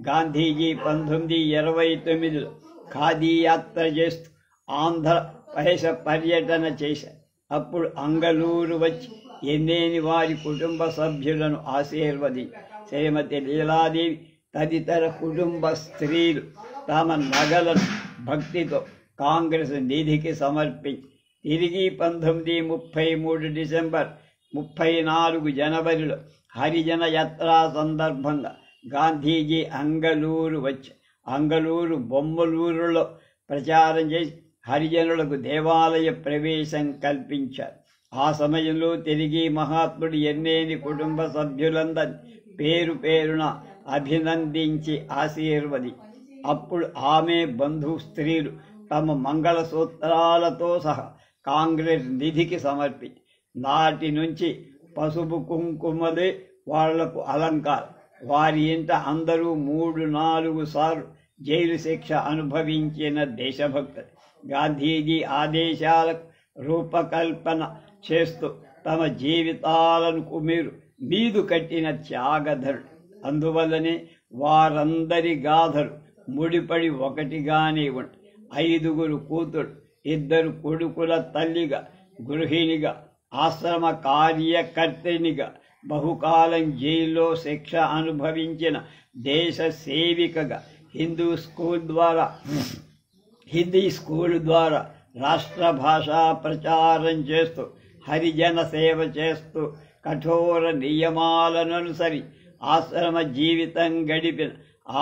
గాంధీజీ 1929లో ఖాదీ యాత్ర చేస్తూ ఆంధ్రప్రదేశ పర్యటన చేశారు. అప్పుడు అంగళూరు వచ్చి ఎన్నేని వారి కుటుంబ సభ్యులను ఆశీర్వదించి శ్రీమతి లీలాదేవి తదితర కుటుంబ స్త్రీలు తమ నగలను భక్తితో కాంగ్రెస్ నిధికి సమర్పించి తిరిగి 1933 డిసెంబర్ 34 జనవరిలో హరిజన యాత్ర సందర్భంగా గాంధీజీ అంగళూరు వచ్చి అంగళూరు బొమ్మలూరులో ప్రచారం చేసి హరిజనులకు దేవాలయ ప్రవేశం కల్పించారు. ఆ సమయంలో తిరిగి మహాత్ముడు ఎన్నేని కుటుంబ సభ్యులందరినీ పేరు పేరున అభినందించి ఆశీర్వది. అప్పుడు ఆమె బంధు స్త్రీలు తమ మంగళసూత్రాలతో సహా కాంగ్రెస్ నిధికి సమర్పించి నాటి నుంచి పసుపు కుంకుమలే వాళ్లకు అలంకారం. వారి ఇంట అందరూ 3-4 సార్లు జైలు శిక్ష అనుభవించిన దేశభక్తులు. గాంధీజీ ఆదేశాలకు రూపకల్పన చేస్తూ తమ జీవితాలను మీదు కట్టిన త్యాగధరుడు. అందువల్లనే వారందరి గాథలు ముడిపడి ఒకటిగానే ఉండి 5 కూతురు 2 కొడుకుల తల్లిగా, గృహిణిగా, ఆశ్రమ కార్యకర్తనిగా, బహుకాలం జైల్లో శిక్ష అనుభవించిన దేశ సేవికగా, హిందీ స్కూల్ ద్వారా రాష్ట్ర భాషా ప్రచారం చేస్తూ, హరిజన సేవ చేస్తూ, కఠోర నియమాలను అనుసరి ఆశ్రమ జీవితం గడిపిన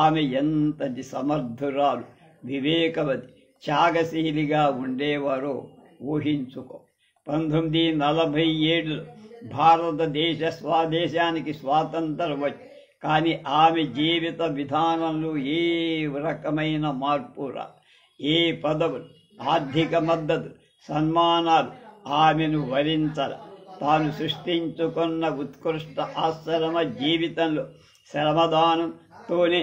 ఆమె ఎంతటి సమర్థురాలు, వివేకవతి, త్యాగశీలిగా ఉండేవారో ఊహించుకో. 1947లో భారతదేశ స్వదేశానికి స్వాతంత్రం వచ్చి, కానీ ఆమె జీవిత విధానంలో ఏ రకమైన మార్పు రా, ఏ పదవులు, ఆర్థిక మద్దతు, సన్మానాలు ఆమెను వరించాల. తాను సృష్టించుకున్న ఉత్కృష్ట ఆశ్రమ జీవితంలో శ్రమదానంతోనే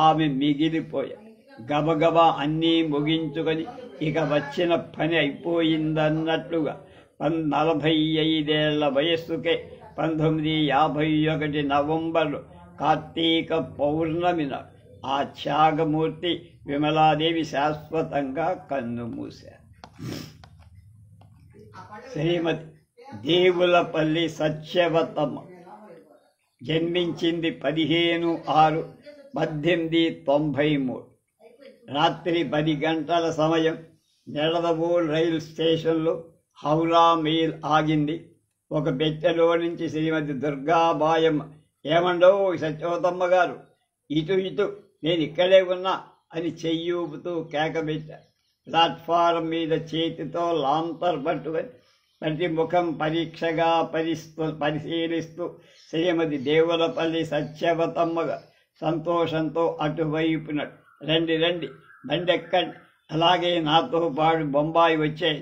ఆమె మిగిలిపోయారు. గబగబా అన్నీ ముగించుకొని ఇక వచ్చిన పని అయిపోయిందన్నట్లుగా 45 వయస్సుకే 1951 నవంబర్లో కార్తీక పౌర్ణమి నాడు ఆ త్యాగమూర్తి విమలాదేవి శాశ్వతంగా కన్నుమూశారు. శ్రీమతి దేవులపల్లి సత్యవతమ్మ జన్మించింది 15/6/1893. రాత్రి 10 గంటల సమయం నిడదవోలు రైలు స్టేషన్లో హౌరా మెయిల్ ఆగింది. ఒక పెట్టెలో నుంచి శ్రీమతి దుర్గాబాయమ్మ, ఏమండో సత్యవతమ్మ గారు, ఇటు నేను ఇక్కడే ఉన్నా అని చెయ్యూపుతూ కేకబెట్టారు. ప్లాట్ఫారం మీద చేతితో లాంతర్ పట్టుకొని ప్రతి ముఖం పరీక్షగా పరిశీలిస్తూ శ్రీమతి దేవులపల్లి సత్యవతమ్మగా సంతోషంతో అటువైపున, రండి బండెక్కండి, అలాగే నాతో పాటు బొంబాయి వచ్చాయి,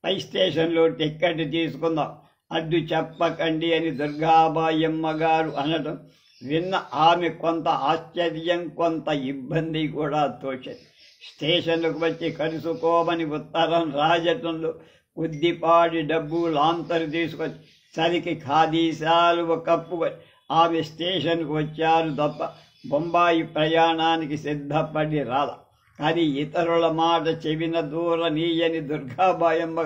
పై స్టేషన్లో టిక్కెట్ తీసుకుందాం, అడ్డు చెప్పకండి అని దుర్గాబాయమ్మ గారు అనడం విన్న ఆమె కొంత ఆశ్చర్యం, కొంత ఇబ్బంది కూడా తోచింది. స్టేషన్లకు వచ్చి కలుసుకోమని ఉత్తరం రాజటంలో కొద్దిపాటి డబ్బు లాంతరు తీసుకొని చలికి ఖాదీ శాలువ కప్పుకొని ఆమె స్టేషన్కు వచ్చారు తప్ప బొంబాయి ప్రయాణానికి సిద్ధపడి రాల. కానీ ఇతరుల మాట చెవిన దూరనీయని దుర్గాబాయమ్మ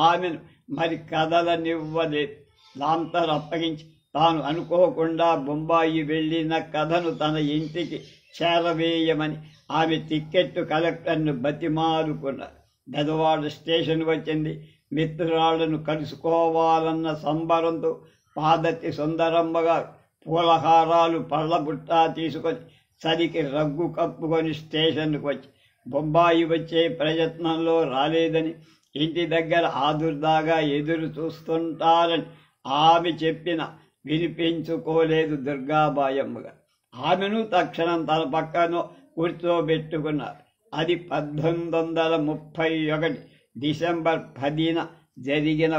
ఆమెను మరి కదలనివ్వలేదు. లాంతరు అప్పగించి తాను అనుకోకుండా బొంబాయి వెళ్ళిన కథను తన ఇంటికి చేరవేయమని ఆమె టిక్కెట్టు కలెక్టర్ను బతిమాలుకున్నారు. బెదవాడ స్టేషన్ వచ్చింది. మిత్రురాళ్లను కలుసుకోవాలన్న సంబరంతో పాదతి సుందరమ్మ గారు పూలహారాలు పళ్ళబుట్ట తీసుకొని చలికి రగ్గు కప్పుకొని స్టేషన్కు వచ్చి బొంబాయి వచ్చే ప్రయత్నంలో రాలేదని, ఇంటి దగ్గర ఆదుర్దాగా ఎదురు చూస్తుంటారని ఆమె చెప్పిన వినిపించుకోలేదు దుర్గాబాయమ్మగా. ఆమెను తక్షణం తన పక్కన కూర్చోబెట్టుకున్నారు. అది 1931 డిసెంబర్ 10న జరిగిన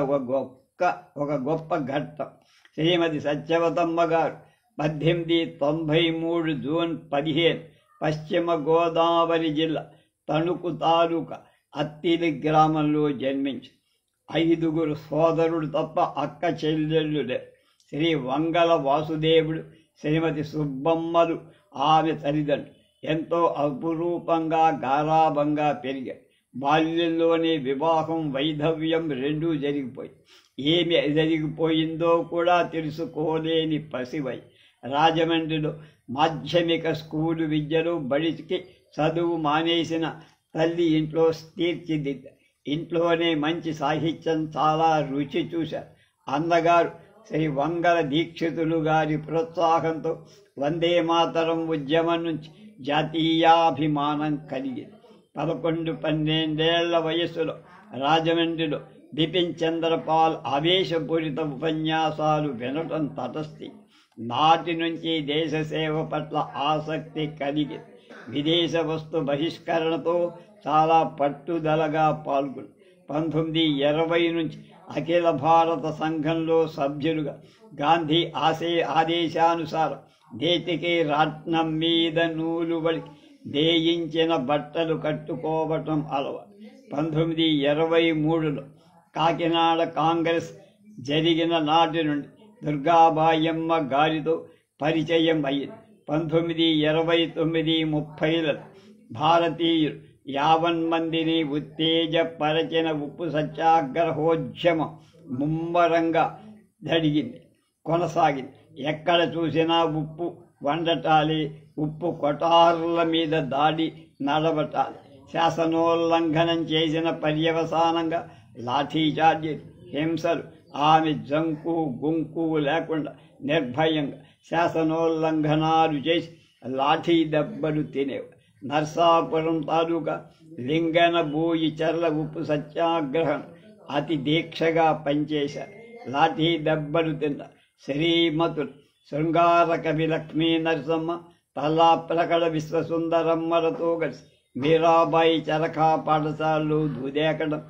ఒక గొప్ప ఘట్టం. శ్రీమతి సత్యవతమ్మ గారు 1893 జూన్ 15 పశ్చిమ గోదావరి జిల్లా తణుకు తాలూకా అత్తిలి గ్రామంలో జన్మించి 5 సోదరుడు తప్ప అక్క చెల్లెళ్ళులే. శ్రీ వంగల వాసుదేవుడు, శ్రీమతి సుబ్బమ్మలు ఆమె తల్లిదండ్రులు. ఎంతో అపురూపంగా గారాభంగా పెరిగారు. బాల్యంలోనే వివాహం, వైధవ్యం రెండూ జరిగిపోయి ఏమి జరిగిపోయిందో కూడా తెలుసుకోలేని పసివై రాజమండ్రిలో మాధ్యమిక స్కూలు విద్యలో బడికి చదువు మానేసిన తల్లి ఇంట్లో తీర్చిదిద్ద. ఇంట్లోనే మంచి సాహిత్యం చాలా రుచి చూశారు. అన్నగారు శ్రీ వంగల దీక్షితులు గారి ప్రోత్సాహంతో వందే మాతరం ఉద్యమం నుంచి జాతీయాభిమానం కలిగింది. 11-12 వయస్సులో రాజమండ్రిలో బిపిన్ చంద్రపాల్ ఆవేశపూరిత ఉపన్యాసాలు వినటం తటస్థి. నాటి నుంచి దేశ సేవ పట్ల ఆసక్తి కలిగింది. విదేశ వస్తు బహిష్కరణతో చాలా పట్టుదలగా పాల్గొని 1920 నుంచి అఖిల భారత సంఘంలో సభ్యులుగా గాంధీ ఆదేశానుసారం నేటికి రాట్నం మీద నూలు వలికి దేయించిన బట్టలు కట్టుకోవటం అలవాటు. 1923లో కాకినాడ కాంగ్రెస్ జరిగిన నాటి నుండి దుర్గాబాయమ్మ గారితో పరిచయం అయ్యింది. 1929-30లలో భారతీయులు 50 మందిని ఉత్తేజపరచిన ఉప్పు సత్యాగ్రహోద్యమం ముమ్మరంగా జరిగింది, కొనసాగింది. ఎక్కడ చూసినా ఉప్పు వండటాలి, ఉప్పు కొటారుల మీద దాడి నడవటాలి. శాసనోల్లంఘనం చేసిన పర్యవసానంగా లాఠీచార్జీలు, హింసలు. ఆమె జంకు గుంకు లేకుండా నిర్భయంగా శాసనోల్లంఘనాలు చేసి లాఠీ దెబ్బలు తినేవారు. నర్సాపురం తాలూకా లింగనబూయి చర్ల ఉప్పు సత్యాగ్రహం అతి దీక్షగా పనిచేశారు. లాఠీ దెబ్బలు తిన్నారు. శ్రీమతులు శృంగార కవి లక్ష్మీ నరసమ్మ, తల్లా ప్రకట విశ్వసుందరమ్మలతో కలిసి మీరాబాయి చరఖా పాఠశాలలు దూదేకడం,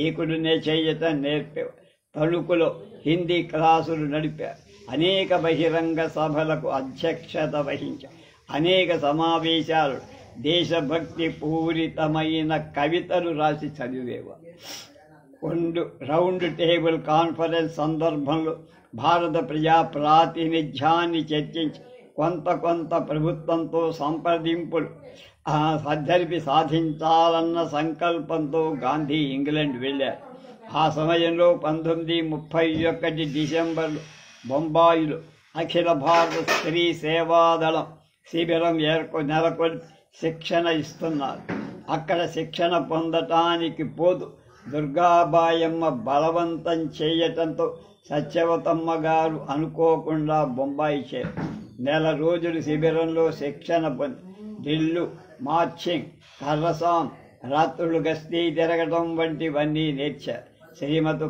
ఏకుడునే చేయటం నేర్పేవారు. తణుకులో హిందీ క్లాసులు నడిపారు. అనేక బహిరంగ సభలకు అధ్యక్షత వహించారు. అనేక సమావేశాలు దేశభక్తి పూరితమైన కవితలు రాసి చదివేవారు. రౌండ్ టేబుల్ కాన్ఫరెన్స్ సందర్భంలో భారత ప్రజా ప్రాతినిధ్యాన్ని చర్చించి కొంత ప్రభుత్వంతో సంప్రదింపులు జరిపి సాధించాలన్న సంకల్పంతో గాంధీ ఇంగ్లాండ్ వెళ్ళారు. ఆ సమయంలో 1931 డిసెంబర్లో బొంబాయిలో అఖిల భారత స్త్రీ సేవాదళం శిబిరం నెలకొని శిక్షణ ఇస్తున్నారు. అక్కడ శిక్షణ పొందటానికి పోతూ దుర్గాబాయమ్మ బలవంతం చేయటంతో సత్యవతమ్మ గారు అనుకోకుండా బొంబాయి చేరారు. నెల రోజులు శిబిరంలో శిక్షణ పొంది ఢిల్లు మార్చింగ్, కర్రసాం, రాత్రులు గస్తీ తిరగటం వంటివన్నీ నేర్చారు. శ్రీమతి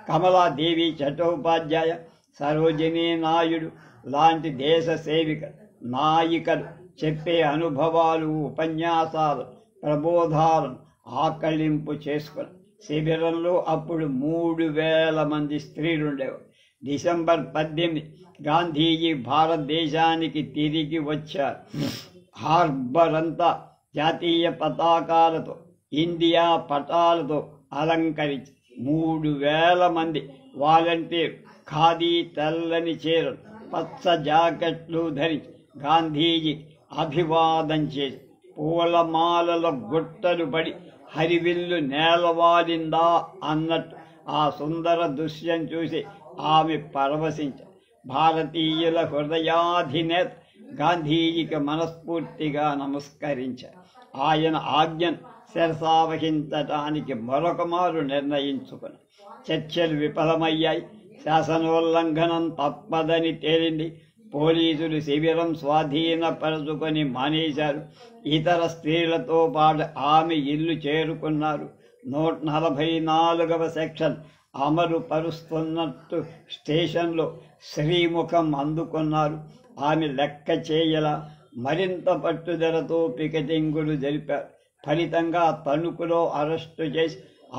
కమలాదేవి చట్టోపాధ్యాయ, సరోజినీ నాయుడు లాంటి దేశ సేవిక నాయికలు చెప్పే అనుభవాలు, ఉపన్యాసాలు, ప్రబోధాలను ఆకళింపు చేసుకుని శిబిరంలో అప్పుడు 3000 మంది స్త్రీలుండేవారు. డిసెంబర్ 18 గాంధీజీ భారతదేశానికి తిరిగి వచ్చారు. హార్బర్ అంతా జాతీయ పతాకాలతో, ఇండియా పటాలతో అలంకరించి 3000 మంది వాలంటీర్ ఖాదీ తెల్లని చీరలు, పచ్చ జాకెట్లు ధరించి గాంధీజీ అభివాదం చేసి పూలమాలల గుట్టలు పడి హరివిల్లు నేలవాలిందా అన్నట్టు ఆ సుందర దృశ్యం చూసి ఆమె పరవశించారు. భారతీయుల హృదయాధినేత గాంధీజీకి మనస్ఫూర్తిగా నమస్కరించారు. ఆయన ఆజ్ఞను శిరసావహించటానికి మరొకమారు నిర్ణయించుకుని చర్చలు విఫలమయ్యాయి. శాసనోల్లంఘనం తప్పదని తేలింది. పోలీసులు శిబిరం స్వాధీనపరుచుకొని మానేశారు. ఇతర స్త్రీలతో పాటు ఆమె ఇల్లు చేరుకున్నారు. 144వ సెక్షన్ అమలు పరుస్తున్నట్టు స్టేషన్లో శ్రీముఖం అందుకున్నారు. ఆమె లెక్క చేయలా మరింత పట్టుదలతో పికెటింగులు జరిపారు. ఫలితంగా తణుకులో అరెస్టు చేసి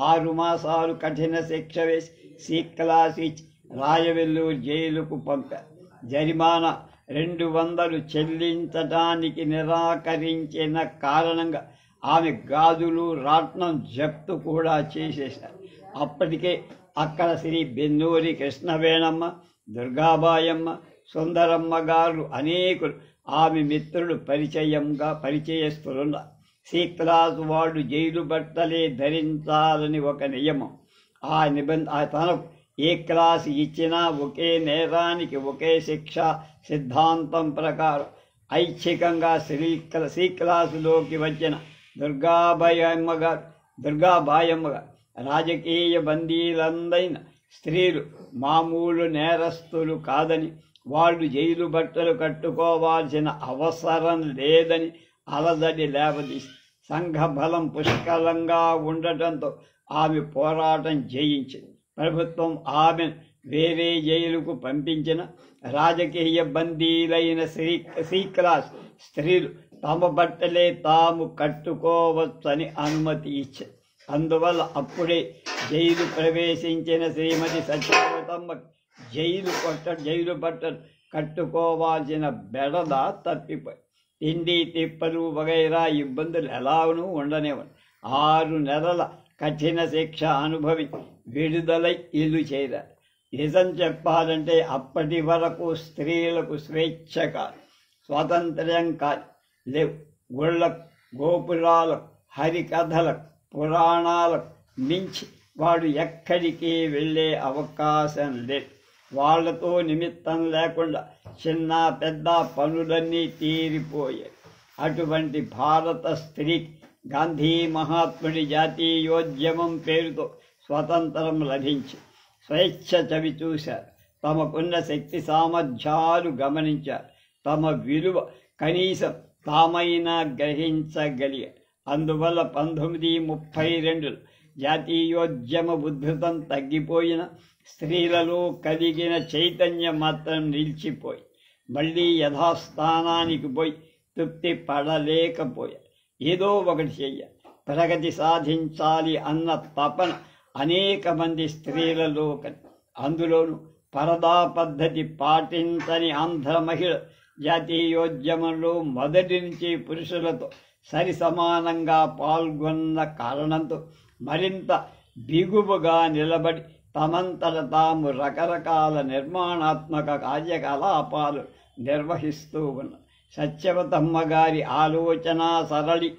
6 మాసాలు కఠిన శిక్ష వేసి సి క్లాస్ ఇచ్చి రాయవెల్లూరు జైలుకు పంపారు. జరిమానా 200 చెల్లించడానికి నిరాకరించిన కారణంగా ఆమె గాజులు, రాట్నం జప్తు కూడా చేసేశారు. అప్పటికే అక్కడ శ్రీ బెన్నూరి కృష్ణవేణమ్మ, దుర్గాబాయమ్మ, సుందరమ్మ గారు అనేకులు ఆమె మిత్రులు పరిచయస్తులున్నారు. సి క్లాసు వాళ్ళు జైలు బట్టలే ధరించాలని ఒక నియమం. ఆ తనకు ఏ క్లాసు ఇచ్చినా ఒకే నేరానికి ఒకే శిక్ష సిద్ధాంతం ప్రకారం ఐచ్ఛికంగా సి క్లాసులోకి వచ్చిన దుర్గాబాయమ్మ గారు రాజకీయ బందీలందైన స్త్రీలు మామూలు నేరస్తులు కాదని, వాళ్ళు జైలు బట్టలు కట్టుకోవాల్సిన అవసరం లేదని అలజడి లేవదీసి సంఘ బలం పుష్కలంగా ఉండటంతో ఆమె పోరాటం జయించింది. ప్రభుత్వం ఆమెను వేరే జైలుకు పంపించిన రాజకీయ బందీలైన సి క్లాస్ స్త్రీలు తమ బట్టలే తాము కట్టుకోవచ్చని అనుమతి ఇచ్చారు. అందువల్ల అప్పుడే జైలు ప్రవేశించిన శ్రీమతి సత్యవతమ్మకి జైలు బట్టలు కట్టుకోవాల్సిన బెడద తప్పిపోయి తిండి తిప్పలు వగైరా ఇబ్బందులు ఎలాగూ ఉండనేవాడు. 6 నెలల కఠిన శిక్ష అనుభవించి విడుదలై ఇల్లు చేరారు. నిజం చెప్పాలంటే అప్పటి వరకు స్త్రీలకు స్వేచ్ఛ కాదు, స్వాతంత్ర్యం కాదు. లేవు. గుళ్ళకు, గోపురాలకు, హరికథలకు, పురాణాలకు మించి వాడు ఎక్కడికి వెళ్ళే అవకాశం లేదు. వాళ్లతో నిమిత్తం లేకుండా చిన్న పెద్ద పనులన్నీ తీరిపోయాయి. అటువంటి భారత స్త్రీకి గాంధీ మహాత్ముడి జాతీయోద్యమం పేరుతో స్వతంత్రం లభించి స్వేచ్ఛ చవి చూశారు. తమకున్న శక్తి సామర్థ్యాలు గమనించారు. తమ విలువ కనీసం తామైనా గ్రహించగలిగారు. అందువల్ల 1932లో జాతీయోద్యమ ఉద్ధృతం తగ్గిపోయిన స్త్రీలలో కలిగిన చైతన్యం మాత్రం నిలిచిపోయి మళ్ళీ యథాస్థానానికి పోయి తృప్తి పడలేకపోయారు. ఏదో ఒకటి చెయ్యాలి, ప్రగతి సాధించాలి అన్న తపన అనేక మంది స్త్రీలలో అందులోనూ పరదా పద్ధతి పాటించని ఆంధ్ర మహిళ జాతీయోద్యమంలో మొదటి నుంచి పురుషులతో సరి సమానంగా పాల్గొన్న కారణంతో మరింత బిగువుగా నిలబడి తమంతట తాము రకరకాల నిర్మాణాత్మక కార్యకలాపాలు నిర్వహిస్తూ ఉన్నారు. సత్యవతమ్మ గారి ఆలోచన సరళి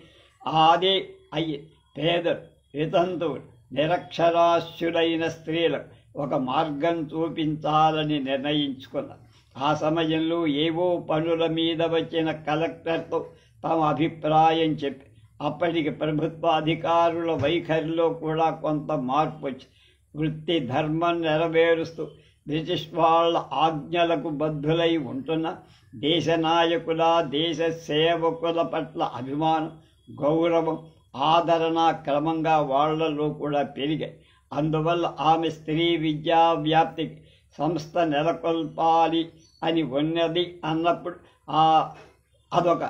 ఆదే అయ్యి పేదలు, వితంతువులు, నిరక్షరాస్యులైన స్త్రీలకు ఒక మార్గం చూపించాలని నిర్ణయించుకున్నారు. ఆ సమయంలో ఏవో పనుల మీద వచ్చిన కలెక్టర్తో తమ అభిప్రాయం చెప్పి అప్పటికి ప్రభుత్వ అధికారుల వైఖరిలో కూడా కొంత మార్పు వచ్చి వృత్తి ధర్మం నెరవేరుస్తూ బ్రిటిష్ వాళ్ళ ఆజ్ఞలకు బద్ధులై ఉంటున్న దేశ నాయకుల, దేశ సేవకుల పట్ల అభిమానం, గౌరవం, ఆదరణ క్రమంగా వాళ్లలో కూడా పెరిగాయి. అందువల్ల ఆమె స్త్రీ విద్యా వ్యాప్తికి సంస్థ నెలకొల్పాలి అని ఉన్నది అన్నప్పుడు అదొక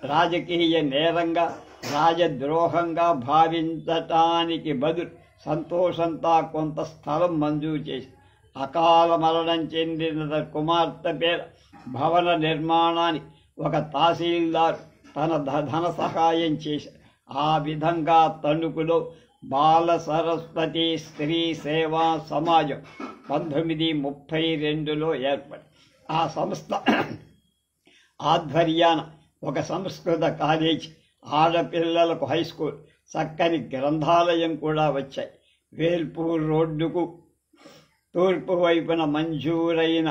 రాజకీయ నేరంగా, రాజద్రోహంగా భావించటానికి బదులు సంతోషంతో కొంత స్థలం మంజూరు చేసి అకాల మరణం చెందిన కుమార్తె పేర భవన నిర్మాణానికి ఒక తహసీల్దార్ తన ధన సహాయం చేశారు. ఆ విధంగా తణుకులో బాల సరస్వతి స్త్రీ సేవా సమాజం 1932లో ఏర్పడి ఆ సంస్థ ఆధ్వర్యాన ఒక సంస్కృత కాలేజీ, ఆడపిల్లలకు హై స్కూల్, చక్కని గ్రంథాలయం కూడా వచ్చాయి. వేల్పూర్ రోడ్డుకు తూర్పు వైపున మంజూరైన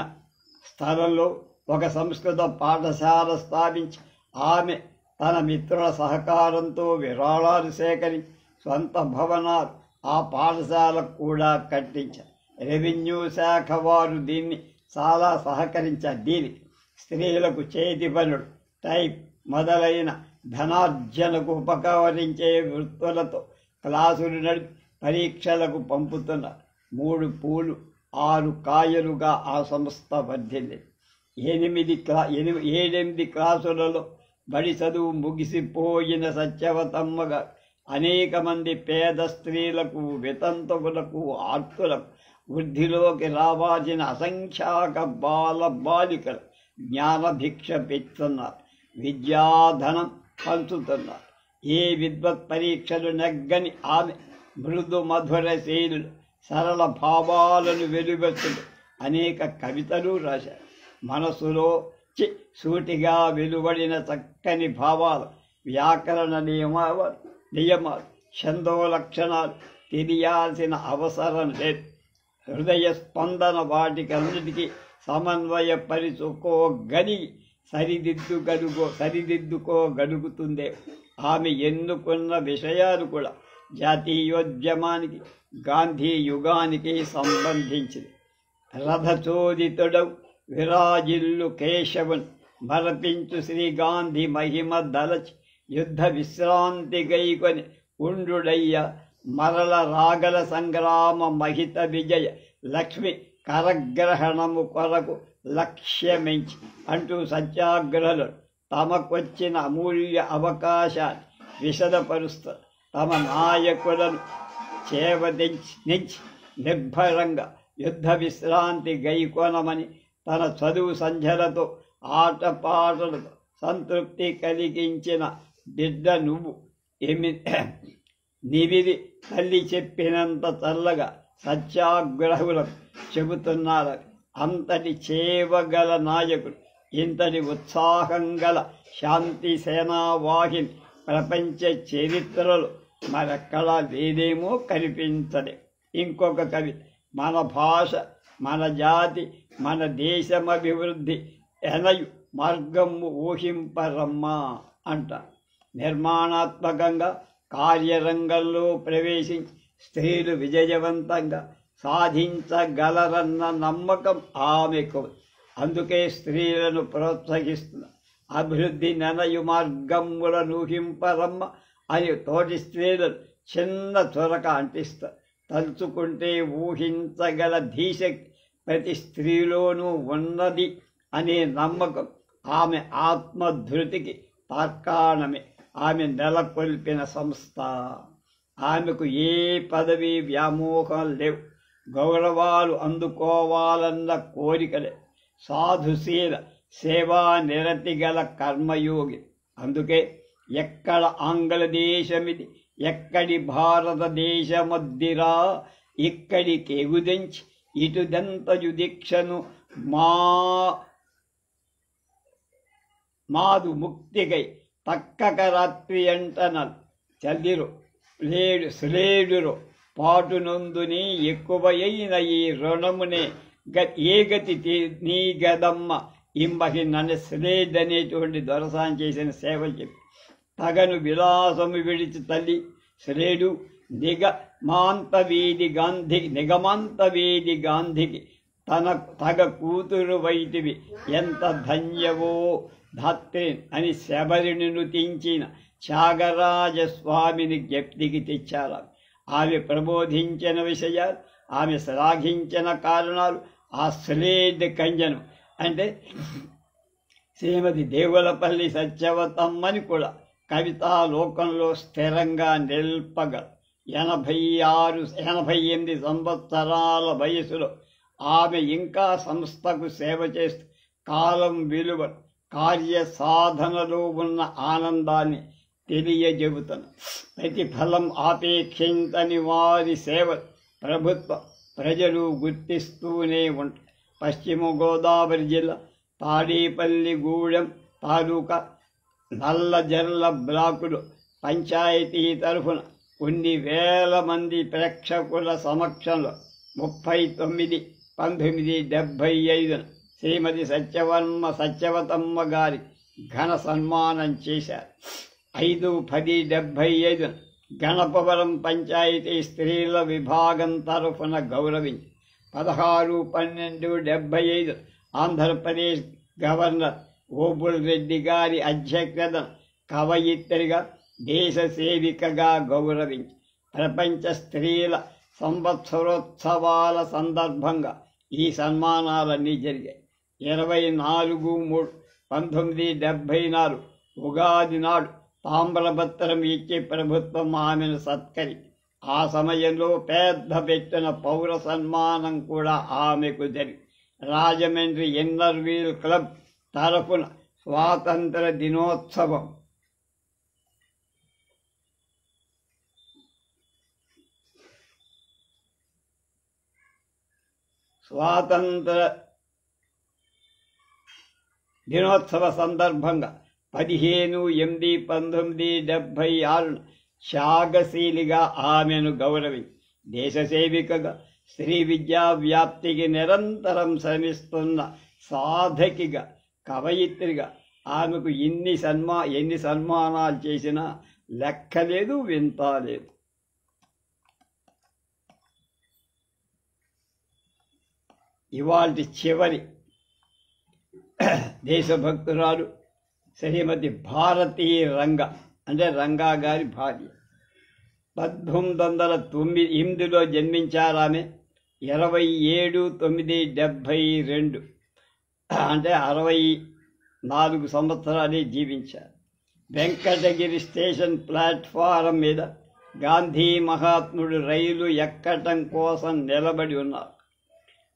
స్థలంలో ఒక సంస్కృత పాఠశాల స్థాపించి ఆమె తన మిత్రుల సహకారంతో విరాళాలు సేకరించి సొంత భవనాలు ఆ పాఠశాలకు కూడా కట్టించారు. రెవెన్యూ శాఖ వారు దీన్ని చాలా సహకరించారు. దీనికి స్త్రీలకు చేతి పనులు, టైప్ మొదలైన ధనార్జనకు ఉపకరించే వృత్తులతో క్లాసులు నడిపి పరీక్షలకు పంపుతున్నారు. 3 పూలు 6 కాయలుగా ఆ సంస్థ వర్ధిల్లింది. 8 క్లాసులలో బడి చదువు ముగిసిపోయిన సత్యవతమ్మగా అనేక మంది పేద స్త్రీలకు, వితంతువులకు, ఆర్తులకు, వృద్ధిలోకి రావాల్సిన అసంఖ్యాక బాలికలు జ్ఞానభిక్ష పెట్టుతున్నారు. విద్యాధనం పంచుతున్నారు. ఏ విద్వత్ పరీక్షలు నెగ్గని ఆమె మృదు మధుర శైలులు, సరళ భావాలను వెలువెత్తులు అనేక కవితలు రాశారు. మనసులో సూటిగా వెలువడిన చక్కని భావాలు, వ్యాకరణ నియమాలు, ఛందో లక్షణాలు తెలియాల్సిన అవసరం లేదు. హృదయ స్పందన వాటికన్నిటికీ సమన్వయపరుచుకోగలిగి సరిదిద్దుకోగలుగుతుందే. ఆమె ఎన్నుకున్న విషయాలు కూడా జాతీయోద్యమానికి, గాంధీ యుగానికి సంబంధించింది. రథచోదితుడవు విరాజిల్లు కేశవున్ మరపించు శ్రీ గాంధీ మహిమ దలచి యుద్ధ విశ్రాంతి గైకొని ఉండుడయ్య మరల రాగల సంగ్రామ మహిత విజయ లక్ష్మి కరగ్రహణము కొరకు లక్ష్యమించి అంటూ సత్యాగ్రహులు తమకొచ్చిన అమూల్య అవకాశాన్ని విశదపరుస్తారు. తమ నాయకులను చేవదించి నిర్భరంగా యుద్ధ విశ్రాంతి గైకొనమని తన చదువు సంధ్యలతో, ఆటపాటలతో సంతృప్తి కలిగించిన బిడ్డ నువ్వు నివిది తల్లి చెప్పినంత చల్లగా సత్యాగ్రహులకు చెబుతున్నారు. అంతటి చేవగల నాయకుడు ఇంతటి ఉత్సాహం గల శాంతి సేనావాహిని ప్రపంచ చరిత్రలో మరెక్కడా లేదేమో కనిపించలే. ఇంకొక కవి, మన భాష, మన జాతి, మన దేశమభివృద్ధి ఎనయు మార్గము ఊహింపరమ్మా అంట. నిర్మాణాత్మకంగా కార్యరంగంలో ప్రవేశించి స్త్రీలు విజయవంతంగా సాధించగలరన్న నమ్మకం ఆమెకు. అందుకే స్త్రీలను ప్రోత్సహిస్తున్న అభివృద్ధి నెనయు మార్గములను ఊహింపరమ్మ అని తోటి స్త్రీలను చిన్న త్వరక అంటిస్తారు. తలుచుకుంటే ఊహించగల ధీశక్తి ప్రతి స్త్రీలోనూ ఉన్నది అనే నమ్మకం ఆమె ఆత్మధృతికి తార్కాణమే. ఆమె నెలకొల్పిన సంస్థ. ఆమెకు ఏ పదవి వ్యామోహం లేవు, గౌరవాలు అందుకోవాలన్న కోరికలే. సాధుశీల సేవా నిరతి గల కర్మయోగి. అందుకే ఎక్కడ ఆంగ్లదేశమిది, ఎక్కడి భారతదేశమద్దిరా, ఇక్కడికి ఎగుదించి ఇటుదెంతయు దీక్షను మాదు ముక్తికై తక్కక రాత్రి అంటనల్ చల్లిరు శ్లేడురు పాటునందుని ఎక్కువైన ఈ రుణమునే ఏ గతి నీ గదమ్మ ఇంబకి నన్ను శ్లేడనేటువంటి దొరసాం చేసిన సేవలు చెప్పి, తగను విలాసము విడిచి తల్లి శ్లేడు నిగమాంతవేది గాంధికి తగ కూతురు వైతివి ఎంత ధన్యవో ధాత్రి అని శబరిని నుతించిన త్యాగరాజస్వామిని జ్ఞప్తికి తెచ్చారు. ఆమె ప్రబోధించిన విషయాలు, ఆమె శ్లాఘించిన కారణాలు, ఆ స్లేడ్ కంజనం అంటే శ్రీమతి దేవులపల్లి సత్యవతమ్మని కూడా కవితా లోకంలో స్థిరంగా నిల్పగల 88 సంవత్సరాల వయసులో ఆమె ఇంకా సంస్థకు సేవ చేస్తూ కాలం విలువ, కార్య సాధనలో ఉన్న ఆనందాన్ని తెలియజెబుతాను. ప్రతిఫలం ఆపేక్షించని వారి సేవ ప్రభుత్వ ప్రజలు గుర్తిస్తూనే ఉంటారు. పశ్చిమ గోదావరి జిల్లా తాడేపల్లిగూడెం తాలూకా నల్లజర్ల బ్లాకులో పంచాయతీ తరఫున కొన్ని వేల మంది ప్రేక్షకుల సమక్షంలో 30/9/1975 శ్రీమతి సత్యవతమ్మ గారి ఘన సన్మానం చేశారు. 5/10/75 గణపవరం పంచాయతీ స్త్రీల విభాగం తరఫున గౌరవించి 16/12/75 ఆంధ్రప్రదేశ్ గవర్నర్ ఓబుల్ రెడ్డి గారి అధ్యక్షతన కవయిత్రిగా, దేశ సేవికగా గౌరవించి ప్రపంచ స్త్రీల సంవత్సరోత్సవాల సందర్భంగా ఈ సన్మానాలన్నీ జరిగాయి. 24/3/1974 ఉగాది నాడు తామ్రపత్రం ఇచ్చి ప్రభుత్వం ఆమెను సత్కరి. ఆ సమయంలో పెద్ద పెట్టిన పౌర సన్మానం కూడా ఆమెకు జరిగి రాజమండ్రి ఇన్నర్ వీల్ క్లబ్ తరఫున స్వాతంత్ర దినోత్సవం సందర్భంగా 15/8/1976 త్యాగశీలిగా ఆమెను గౌరవించి దేశ సేవికగా, స్త్రీ విద్యా వ్యాప్తికి నిరంతరం శ్రమిస్తున్న సాధకిగా, కవయిత్రిగా ఆమెకు ఎన్ని సన్మానాలు చేసినా లెక్కలేదు, వింత లేదు. ఇవాల్టి చివరి దేశభక్తురాలు శ్రీమతి భారతీ రంగ, అంటే రంగా గారి భార్య. 1908లో జన్మించారు ఆమె. 27/9/72 అంటే 64 సంవత్సరాలే జీవించారు. వెంకటగిరి స్టేషన్ ప్లాట్ఫారం మీద గాంధీ మహాత్ముడు రైలు ఎక్కటం కోసం నిలబడి ఉన్నారు.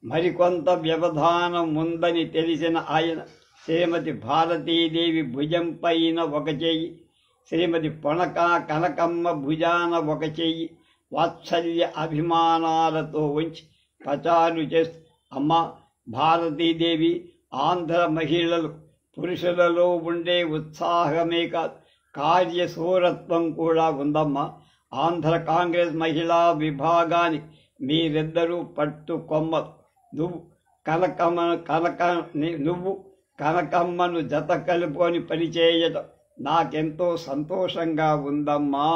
మరికొంత వ్యవధానం ఉందని తెలిసిన ఆయన శ్రీమతి భారతీదేవి భుజం పైన ఒక చెయ్యి, శ్రీమతి కనకమ్మ భుజాన ఒక చెయ్యి వాత్సల్య అభిమానాలతో ఉంచి పచారు చేస్తూ, అమ్మ భారతీదేవి, ఆంధ్ర మహిళలు పురుషులలో ఉండే ఉత్సాహమే కాదు, కార్యశూరత్వం కూడా ఉందమ్మా. ఆంధ్ర కాంగ్రెస్ మహిళా విభాగానికి మీరిద్దరూ పట్టు కొమ్మలు. నువ్వు కనకమ్మను జత కలుపుకొని పనిచేయటం నాకెంతో సంతోషంగా ఉందమ్మా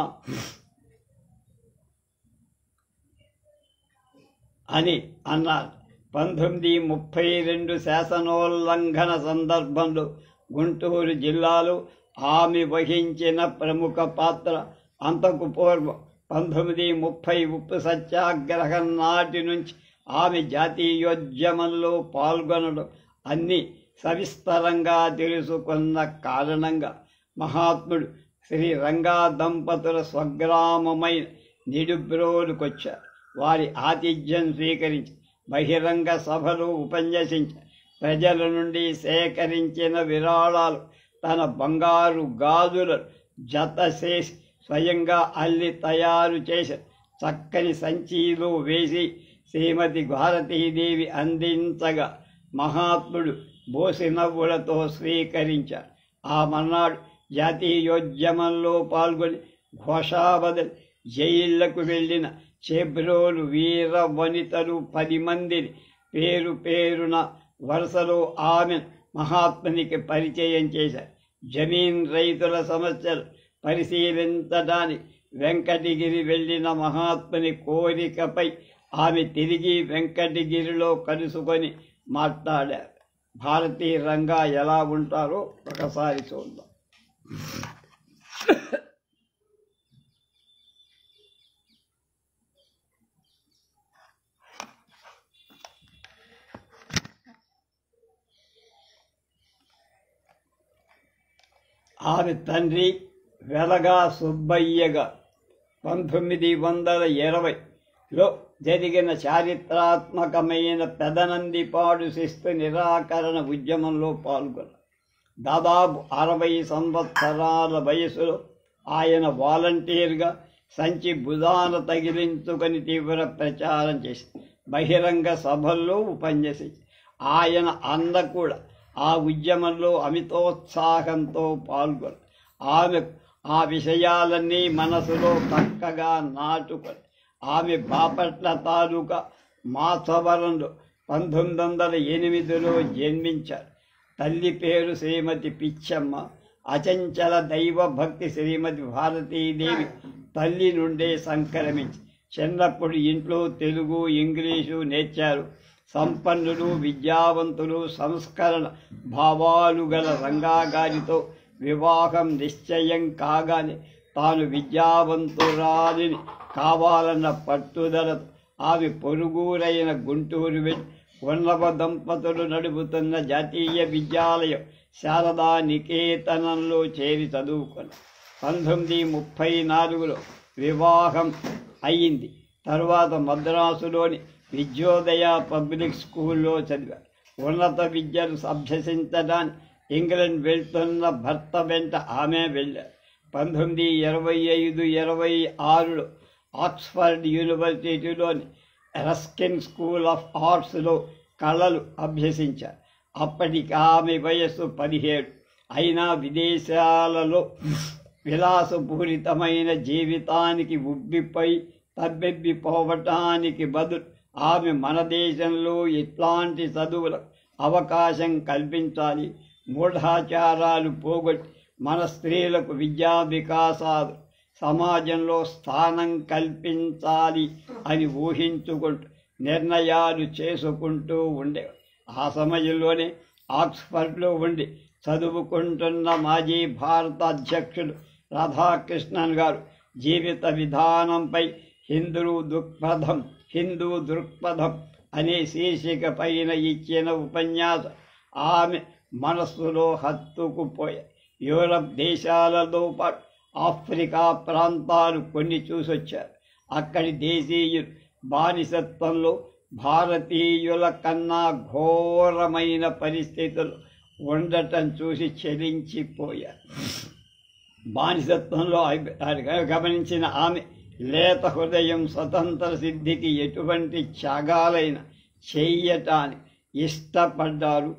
అని అన్నారు. 1932 శాసనోల్లంఘన సందర్భంలో గుంటూరు జిల్లాలో ఆమె వహించిన ప్రముఖ పాత్ర. అంతకు పూర్వం 1930 ఉప్పు సత్యాగ్రహం నాటి నుంచి ఆమె జాతీయోద్యమంలో పాల్గొనడం అన్ని సవిస్తరంగా తెలుసుకున్న కారణంగా మహాత్ముడు శ్రీ రంగా దంపతుల స్వగ్రామమైన నిడుబ్రోలుకొచ్చారు. వారి ఆతిథ్యం స్వీకరించి బహిరంగ సభలు ఉపన్యసించి ప్రజల నుండి సేకరించిన విరాళాలు తన బంగారు గాజులను జత చేసి స్వయంగా అల్లి తయారు చేసి చక్కని సంచిలో వేసి శ్రీమతి భారతీదేవి అందించగా మహాత్ముడు బోసి నవ్వులతో స్వీకరించారు. ఆ మర్నాడు జాతీయోద్యమంలో పాల్గొని ఘోషాబదలి జైళ్లకు వెళ్ళిన చెబ్రోలు వీర వనితలు 10 మందిని పేరు పేరున వరుసలో ఆమె మహాత్మునికి పరిచయం చేశారు. జమీన్ రైతుల సమస్యలు పరిశీలించడానికి వెంకటగిరి వెళ్ళిన మహాత్ముని కోరికపై ఆమె తిరిగి వెంకటగిరిలో కలుసుకొని మాట్లాడారు. భారతీ రంగా ఎలా ఉంటారో ఒకసారి చూద్దాం. ఆమె తండ్రి వెలగా సుబ్బయ్యగా 1920లో జరిగిన చారిత్రాత్మకమైన పెదనందిపాడు శిస్తు నిరాకరణ ఉద్యమంలో పాల్గొన్నారు. దాదాపు 60 సంవత్సరాల వయసులో ఆయన వాలంటీర్గా సంచి భుజాన తగిలించుకొని తీవ్ర ప్రచారం చేసి బహిరంగ సభల్లో ఉపన్యసించి ఆయన అన్న కూడా ఆ ఉద్యమంలో అమితోత్సాహంతో పాల్గొని ఆమె ఆ విషయాలన్నీ మనసులో చక్కగా నాటుకొని ఆమె బాపట్ల తాలూకా మాచవరంలో 1908లో జన్మించారు. తల్లి పేరు శ్రీమతి పిచ్చమ్మ. అచంచల దైవ భక్తి శ్రీమతి భారతీదేవి తల్లి నుండే సంక్రమించి చిన్నప్పుడు ఇంట్లో తెలుగు ఇంగ్లీషు నేర్చారు. సంపన్నులు విద్యావంతులు సంస్కరణ భావాలు గల రంగా గారితో వివాహం నిశ్చయం కాగానే తాను విద్యావంతురాలిని కావాలన్న పట్టుదలతో ఆమె పొరుగురైన గుంటూరు వెళ్ళి ఉన్నవ దంపతులు నడుపుతున్న జాతీయ విద్యాలయం శారదా నికేతనంలో చేరి చదువుకున్నారు. 1934లో వివాహం అయింది. తరువాత మద్రాసులోని విద్యోదయ పబ్లిక్ స్కూల్లో చదివారు. ఉన్నత విద్యను అభ్యసించడానికి ఇంగ్లాండ్ వెళ్తున్న భర్త వెంట ఆమె వెళ్ళారు. 1925-26లో ఆక్స్ఫర్డ్ యూనివర్సిటీలోని రస్కిన్ స్కూల్ ఆఫ్ ఆర్ట్స్లో కళలు అభ్యసించారు. అప్పటికి ఆమె వయస్సు 17. అయినా విదేశాలలో విలాసపూరితమైన జీవితానికి తబ్బెబ్బిపోవటానికి బదులు ఆమె మన దేశంలో ఇట్లాంటి చదువులకు అవకాశం కల్పించాలి, మూఢాచారాలు పోగొట్టి మన స్త్రీలకు విద్యా వికాసాలు సమాజంలో స్థానం కల్పించాలి అని ఊహించుకుంటూ నిర్ణయాలు చేసుకుంటూ ఉండేవారు. ఆ సమయంలోనే ఆక్స్ఫర్డ్లో ఉండి చదువుకుంటున్న మాజీ భారత అధ్యక్షుడు రాధాకృష్ణన్ గారు జీవిత విధానంపై హిందూ దృక్పథం అనే శీర్షిక పైన ఇచ్చిన ఉపన్యాసం ఆమె మనస్సులో హత్తుకుపోయాయి. యూరప్ దేశాలతో పాటు ఆఫ్రికా ప్రాంతాలు కొన్ని చూసొచ్చారు. అక్కడి దేశీయులు బానిసత్వంలో భారతీయుల కన్నా ఘోరమైన పరిస్థితులు ఉండటం చూసి చెలించిపోయారు. బానిసత్వంలో గమనించిన ఆమె లేత హృదయం స్వతంత్ర సిద్ధికి ఎటువంటి త్యాగాలైన చెయ్యటానికి ఇష్టపడ్డారు.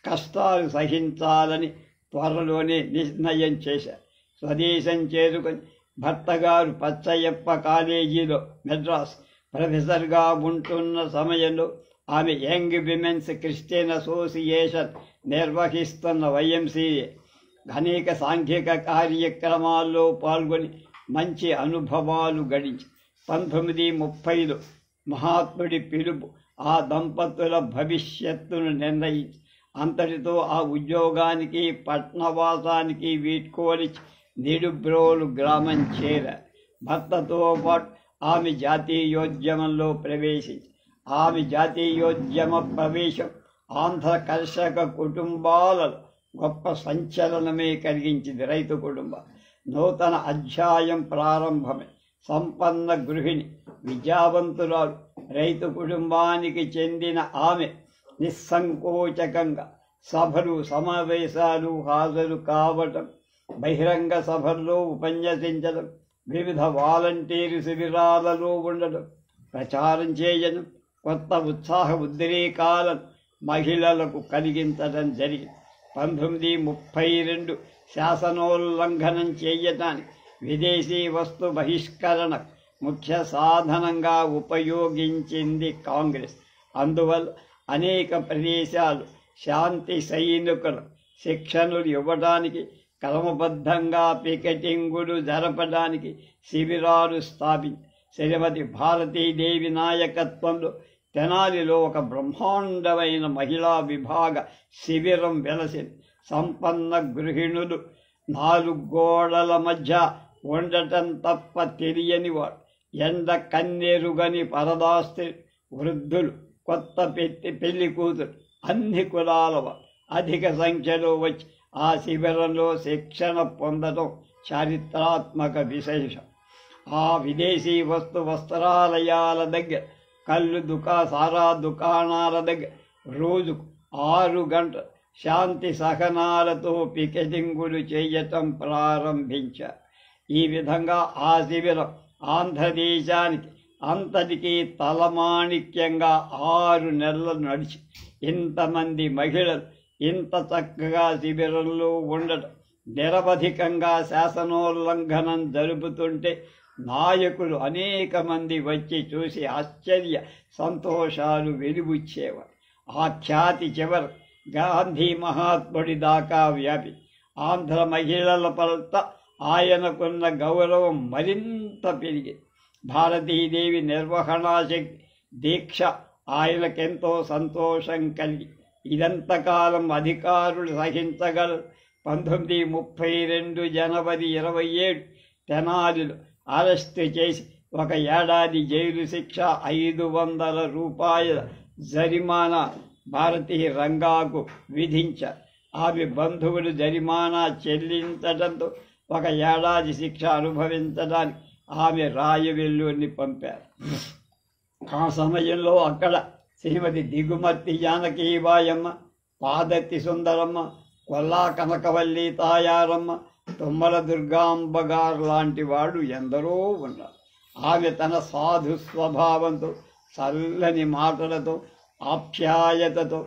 కష్టాలు సహించాలని త్వరలోనే నిర్ణయం చేశారు. స్వదేశం చేరుకొని భర్తగారు పచ్చయ్యప్ప కాలేజీలో మెడ్రాస్ ప్రొఫెసర్గా ఉంటున్న సమయంలో ఆమె యంగ్ విమెన్స్ క్రిస్టియన్ అసోసియేషన్ నిర్వహిస్తున్న YMCA అనేక సాంఘిక కార్యక్రమాల్లో పాల్గొని మంచి అనుభవాలు గడించి 1930లో మహాత్ముడి పిలుపు ఆ దంపతుల భవిష్యత్తును నిర్ణయించి అంతటితో ఆ ఉద్యోగానికి పట్నవాసానికి వీడ్కోలి నిడుబ్రోలు గ్రామం చేరారు. భర్తతో పాటు ఆమె జాతీయోద్యమంలో ప్రవేశించి ఆమె జాతీయోద్యమ ప్రవేశం ఆంధ్ర కర్షక కుటుంబాలలో గొప్ప సంచలనమే కలిగించింది. రైతు కుటుంబం నూతన అధ్యాయం ప్రారంభమే. సంపన్న గృహిణి, విద్యావంతురాలు, రైతు కుటుంబానికి చెందిన ఆమె నిస్సంకోచకంగా సభలు సమావేశాలు హాజరు కావటం, బహిరంగ సభల్లో ఉపన్యసించడం, వివిధ వాలంటీరు శిబిరాలలో ఉండడం, ప్రచారం చేయడం, కొత్త ఉత్సాహ ఉద్రేకాలను మహిళలకు కలిగించడం జరిగింది. 1932 శాసనోల్లంఘనం చేయటానికి విదేశీ వస్తు బహిష్కరణ ముఖ్య సాధనంగా ఉపయోగించింది కాంగ్రెస్. అందువల్ల అనేక ప్రదేశాలు శాంతి సైనికులు శిక్షణలు ఇవ్వడానికి, క్రమబద్ధంగా పికెటింగులు జరపడానికి శిబిరాలు స్థాపించి శ్రీమతి భారతీదేవి నాయకత్వంలో తెనాలిలో ఒక బ్రహ్మాండమైన మహిళా విభాగ శిబిరం వెలసింది. సంపన్న గృహిణులు 4 గోడల మధ్య ఉండటం తప్ప తెలియని వాడు, ఎండ కన్నెరుగని పరదాస్తి, వృద్ధులు, కొత్త పెళ్లి కూతురు, అన్ని కులాల వారు అధిక సంఖ్యలో వచ్చి ఆ శిబిరంలో శిక్షణ పొందడం చారిత్రాత్మక విశేషం. ఆ విదేశీ వస్త్రాలయాల దగ్గర, సారా దుకాణాల దగ్గర రోజుకు 6 గంటలు శాంతి సహనాలతో పికెటింగులు చేయటం ప్రారంభించారు. ఈ విధంగా ఆ శిబిరం ఆంధ్రదేశానికి అంతటికీ తలమాణిక్యంగా 6 నెలలు నడిచి ఇంతమంది మహిళలు ఇంత చక్కగా శిబిరంలో ఉండటం, నిరవధికంగా శాసనోల్లంఘనం జరుపుతుంటే నాయకులు అనేక మంది వచ్చి చూసి ఆశ్చర్య సంతోషాలు వెలుబుచ్చేవారు. ఆ ఖ్యాతి చివరి గాంధీ మహాత్ముడి దాకా వ్యాపి ఆంధ్ర మహిళల పట్ల ఆయనకున్న గౌరవం మరింత పెరిగింది. భారతీదేవి నిర్వహణా శక్తి, దీక్ష ఆయనకెంతో సంతోషం కలిగి ఇదంతకాలం అధికారులు సహించగలరు. 1932 జనవరి 27 తెనాలిలో అరెస్టు చేసి 1 ఏడాది జైలు శిక్ష, 500 రూపాయల జరిమానా భారతీయ రంగాకు విధించారు. ఆమె బంధువులు జరిమానా చెల్లించడంతో 1 ఏడాది శిక్ష అనుభవించడానికి ఆమె రాయవెల్లూరిని పంపారు. ఆ సమయంలో అక్కడ శ్రీమతి దిగుమర్తి జానకీబాయమ్మ, పాదర్తి సుందరమ్మ, కొల్లా కనకవల్లి తాయారమ్మ, తుమ్మల దుర్గాంబ గారు లాంటి వాడు ఎందరో ఉన్నారు. ఆమె తన సాధు స్వభావంతో, చల్లని మాటలతో, ఆప్యాయతతో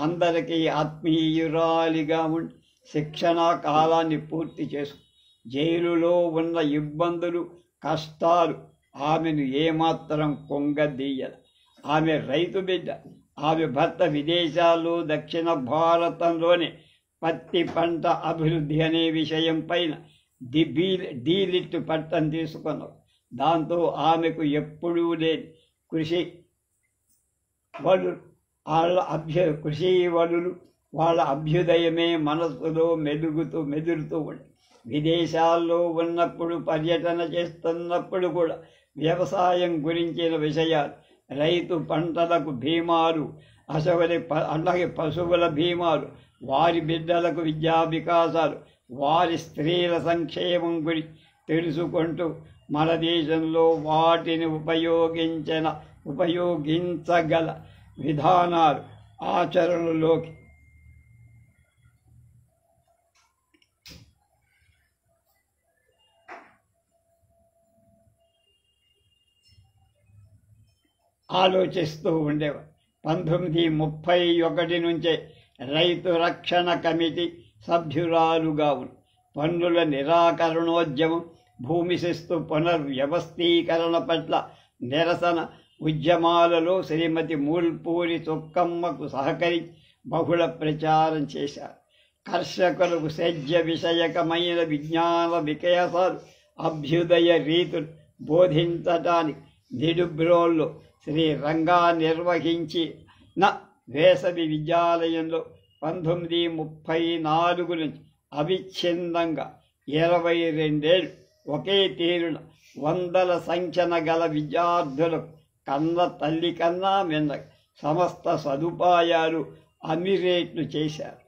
అందరికీ ఆత్మీయురాలిగా ఉండి శిక్షణా కాలాన్ని పూర్తి చేసుకు జైలులో ఉన్న ఇబ్బందులు, కష్టాలు ఆమెను ఏమాత్రం కొంగదీయదు. ఆమె రైతు బిడ్డ. ఆమె భర్త విదేశాల్లో దక్షిణ భారతంలోనే పత్తి పంట అభివృద్ధి అనే విషయం పైన డీలిట్ పట్టం తీసుకున్నారు. దాంతో ఆమెకు ఎప్పుడూ లేని కృషి వలులు వాళ్ళ అభ్యుదయమే మనస్సులో మెదులుతూ ఉండి విదేశాల్లో ఉన్నప్పుడు, పర్యటన చేస్తున్నప్పుడు కూడా వ్యవసాయం గురించిన విషయాలు, రైతు పంటలకు బీమాలు, అలాగే పశువుల బీమాలు, వారి బిడ్డలకు విద్యా వికాసాలు, వారి స్త్రీల సంక్షేమం గురించి తెలుసుకుంటూ మన దేశంలో వాటిని ఉపయోగించగల విధానాలు ఆచరణలోకి ఆలోచిస్తూ ఉండేవారు. 1931 నుంచే రైతు రక్షణ కమిటీ సభ్యురాలుగా ఉంది. పన్నుల నిరాకరణోద్యమం, భూమి శిస్తు పునర్వ్యవస్థీకరణ పట్ల నిరసన ఉద్యమాలలో శ్రీమతి మూల్పూరి చుక్కమ్మకు సహకరించి బహుళ ప్రచారం చేశారు. కర్షకులకు సేద్య విషయకమైన విజ్ఞాన వికాసాలు, అభ్యుదయ రీతులు బోధించటానికి నిడుబ్రోల్లో శ్రీ రంగా నిర్వహించిన వేసవి విద్యాలయంలో 1934 నుంచి అవిచ్ఛిన్నంగా 22 ఏళ్ళు ఒకే తీరున వందల సంఖ్యన గల విద్యార్థులకు కన్న తల్లి కన్నా మిన్న సమస్త సదుపాయాలు అమిరేట్లు చేశారు.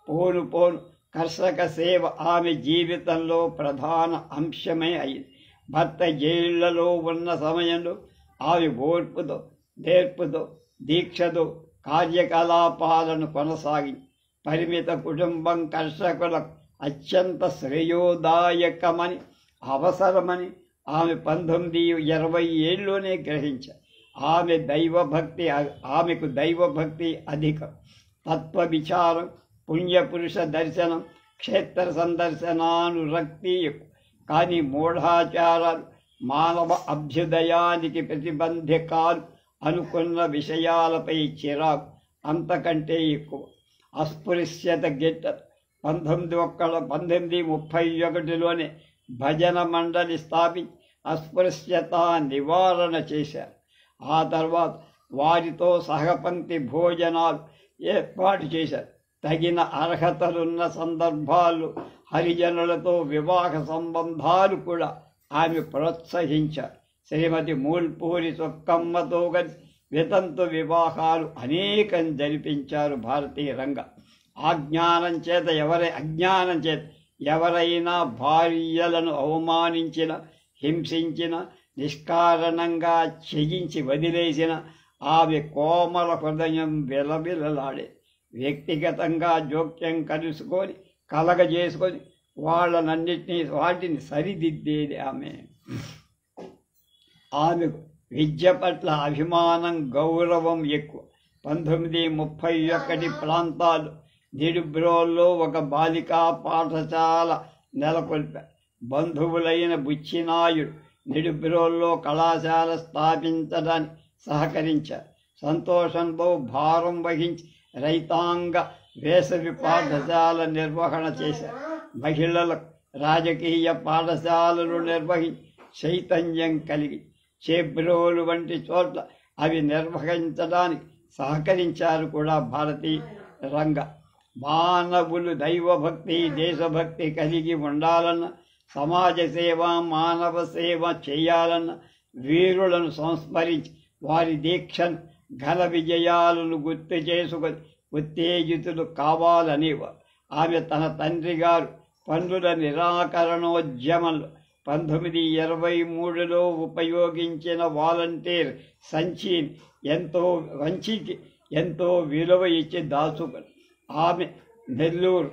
పోను పోను కర్షక సేవ ఆమె జీవితంలో ప్రధాన అంశమే అయింది. భర్త జైళ్లలో ఉన్న సమయంలో ఆమె ఓర్పుతో, నేర్పుతో, దీక్షతో కార్యకలాపాలను కొనసాగింది. పరిమిత కుటుంబం కర్షకులకు అత్యంత శ్రేయోదాయకమని, అవసరమని ఆమె 1920 ఏళ్ళలోనే గ్రహించారు. ఆమెకు దైవభక్తి అధికం. తత్వ విచారం, పుణ్యపురుష దర్శనం, క్షేత్ర సందర్శనానురక్తి ఎక్కువ. కానీ మూఢాచారాలు, మానవ అభ్యుదయానికి ప్రతిబంధకాలు అనుకున్న విషయాలపై చిరాకు అంతకంటే ఎక్కువ. అస్పృశ్యత గిట్ట 1931లోనే భజన మండలి స్థాపించి అస్పృశ్యత నివారణ చేశారు. ఆ తర్వాత వారితో సహపంక్తి భోజనాలు ఏర్పాటు చేశారు. తగిన అర్హతలున్న సందర్భాలు హరిజనులతో వివాహ సంబంధాలు కూడా ఆమె ప్రోత్సహించారు. శ్రీమతి మూల్పూరి చుక్కమ్మతో కలిసి వితంతు వివాహాలు అనేకం జరిపించారు భారతీయ రంగ. అజ్ఞానం చేత ఎవరైనా భార్యలను అవమానించిన, హింసించిన, నిష్కారణంగా త్యజించి వదిలేసిన ఆమె కోమల హృదయం విలవిలలాడే. వ్యక్తిగతంగా జోక్యం కలగజేసుకొని వాటిని సరిదిద్దేది ఆమె. ఆమెకు విద్య పట్ల అభిమానం, గౌరవం ఎక్కువ. 1931 ప్రాంతాలు నిడుబ్రోల్లో ఒక బాలికా పాఠశాల నెలకొల్పారు. బంధువులైన బుచ్చినాయుడు నిడుబ్రోల్లో కళాశాల స్థాపించడానికి సహకరించారు. సంతోషంతో భారం వహించి రైతాంగ వేసవి పాఠశాల నిర్వహణ చేశారు. మహిళలకు రాజకీయ పాఠశాలలు నిర్వహించి చైతన్యం కలిగి చేబ్రోలు వంటి చోట్ల అవి నిర్వహించడానికి సహకరించారు కూడా భారతీయ రంగ. మానవులు దైవభక్తి, దేశభక్తి కలిగి ఉండాలన్న, సమాజ సేవ, మానవ సేవ చేయాలన్న వీరులను సంస్మరించి వారి దీక్షను, ఘన విజయాలను గుర్తు చేసుకొని ఉత్తేజితులు కావాలనేవారు. ఆమె తన తండ్రి గారు పన్నుల నిరాకరణోద్యమంలో 1923లో ఉపయోగించిన వాలంటీర్ సంచిని ఎంతో విలువ ఇచ్చి దాచుకొని ఆమె వెల్లూరు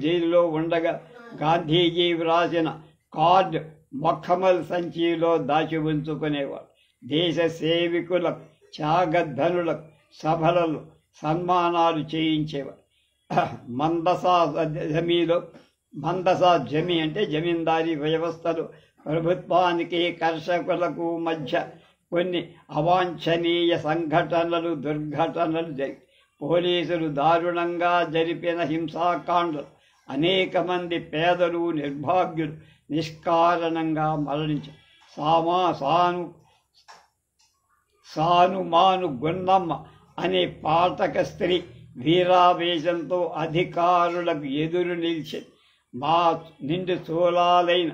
జైలులో ఉండగా గాంధీజీ వ్రాసిన కార్డు మఖమల్ సంచిలో దాచి ఉంచుకునేవారు. దేశ సేవికులకు, త్యాగధనులకు సభలలో సన్మానాలు చేయించేవారు. మందసా జమీ అంటే జమీందారీ వ్యవస్థలు, ప్రభుత్వానికి కర్షకులకు మధ్య కొన్ని అవాంఛనీయ సంఘటనలు, దుర్ఘటనలు జరిగి పోలీసులు దారుణంగా జరిపిన హింసాకాండలు అనేక మంది పేదలు, నిర్భాగ్యులు నిష్కారణంగా మరణించారు. సానుమాను గున్నమ్మ అనే పాతక స్త్రీ వీరావేశంతో అధికారులకు ఎదురు నిలిచింది. నిండు చూలాలైన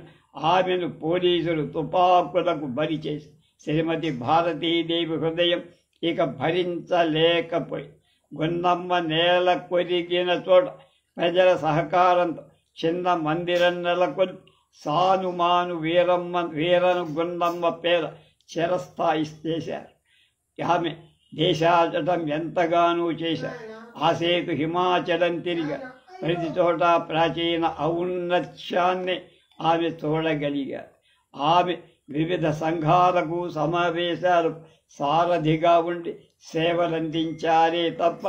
ఆమెను పోలీసులు తుపాకులకు బలి చేసి శ్రీమతి భారతీదేవి హృదయం ఇక భరించలేకపోయి గున్నమ్మ నేల కొరిగిన చోట ప్రజల సహకారంతో చిన్న మందిరం నెలకొని సానుమాను వీరను గున్నమ్మ పేర చిరస్థాయి చేశారు. ఆమె దేశాటం ఎంతగానో చేశారు. ఆసేతు హిమాచలం తిరిగారు. ప్రతి చోట ప్రాచీన ఔన్నత్యాన్ని ఆమె చూడగలిగారు. ఆమె వివిధ సంఘాలకు, సమావేశాలకు సారథిగా ఉండి సేవలందించారే తప్ప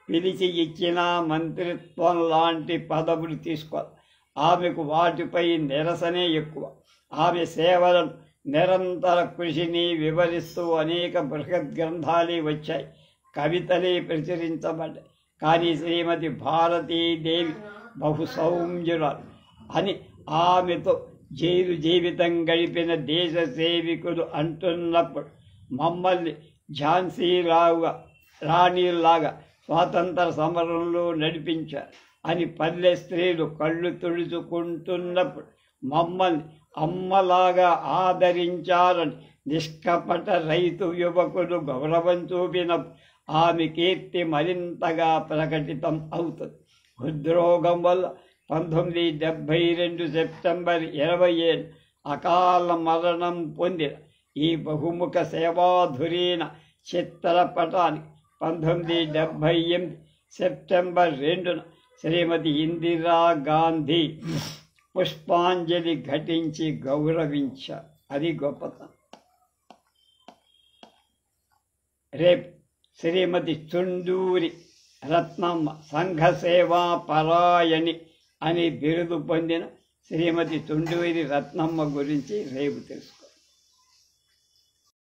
పిలిచి ఇచ్చిన మంత్రిత్వం లాంటి పదవులు తీసుకోవాలి. ఆమెకు వాటిపై నిరసనే ఎక్కువ. ఆమె సేవలను నిరంతర కృషిని వివరిస్తూ అనేక బృహత్ గ్రంథాలే వచ్చాయి, కవితలే ప్రచురించబడ్డాయి. కానీ శ్రీమతి భారతీదేవి బహు సౌమ్యురాలు అని ఆమెతో జైలు జీవితం గడిపిన దేశ సేవికులు అంటున్నప్పుడు మమ్మల్ని రాణిలాగా స్వాతంత్ర సమరంలో నడిపించారు అని పల్లె స్త్రీలు కళ్ళు తుడుచుకుంటున్నప్పుడు మమ్మల్ని అమ్మలాగా ఆదరించారని నిష్కపట రైతు యువకులు గౌరవం చూపినప్పుడు ఆమె కీర్తి మరింతగా ప్రకటితం అవుతుంది. హృద్రోగం వల్ల 1972 సెప్టెంబర్ 27 అకాల మరణం పొందిన ఈ బహుముఖ సేవాధురీన చిత్రపటానికి 1978 సెప్టెంబర్ 2న శ్రీమతి ఇందిరాగాంధీ పుష్పాంజలి ఘటించి గౌరవించారు. అది గొప్పతనం. రేపు శ్రీమతి చుండూరి రత్నమ్మ సంఘ సేవా పరాయణి అని బిరుదు పొందిన శ్రీమతి చుండూరి రత్నమ్మ గురించి రేపు తెలుసుకో.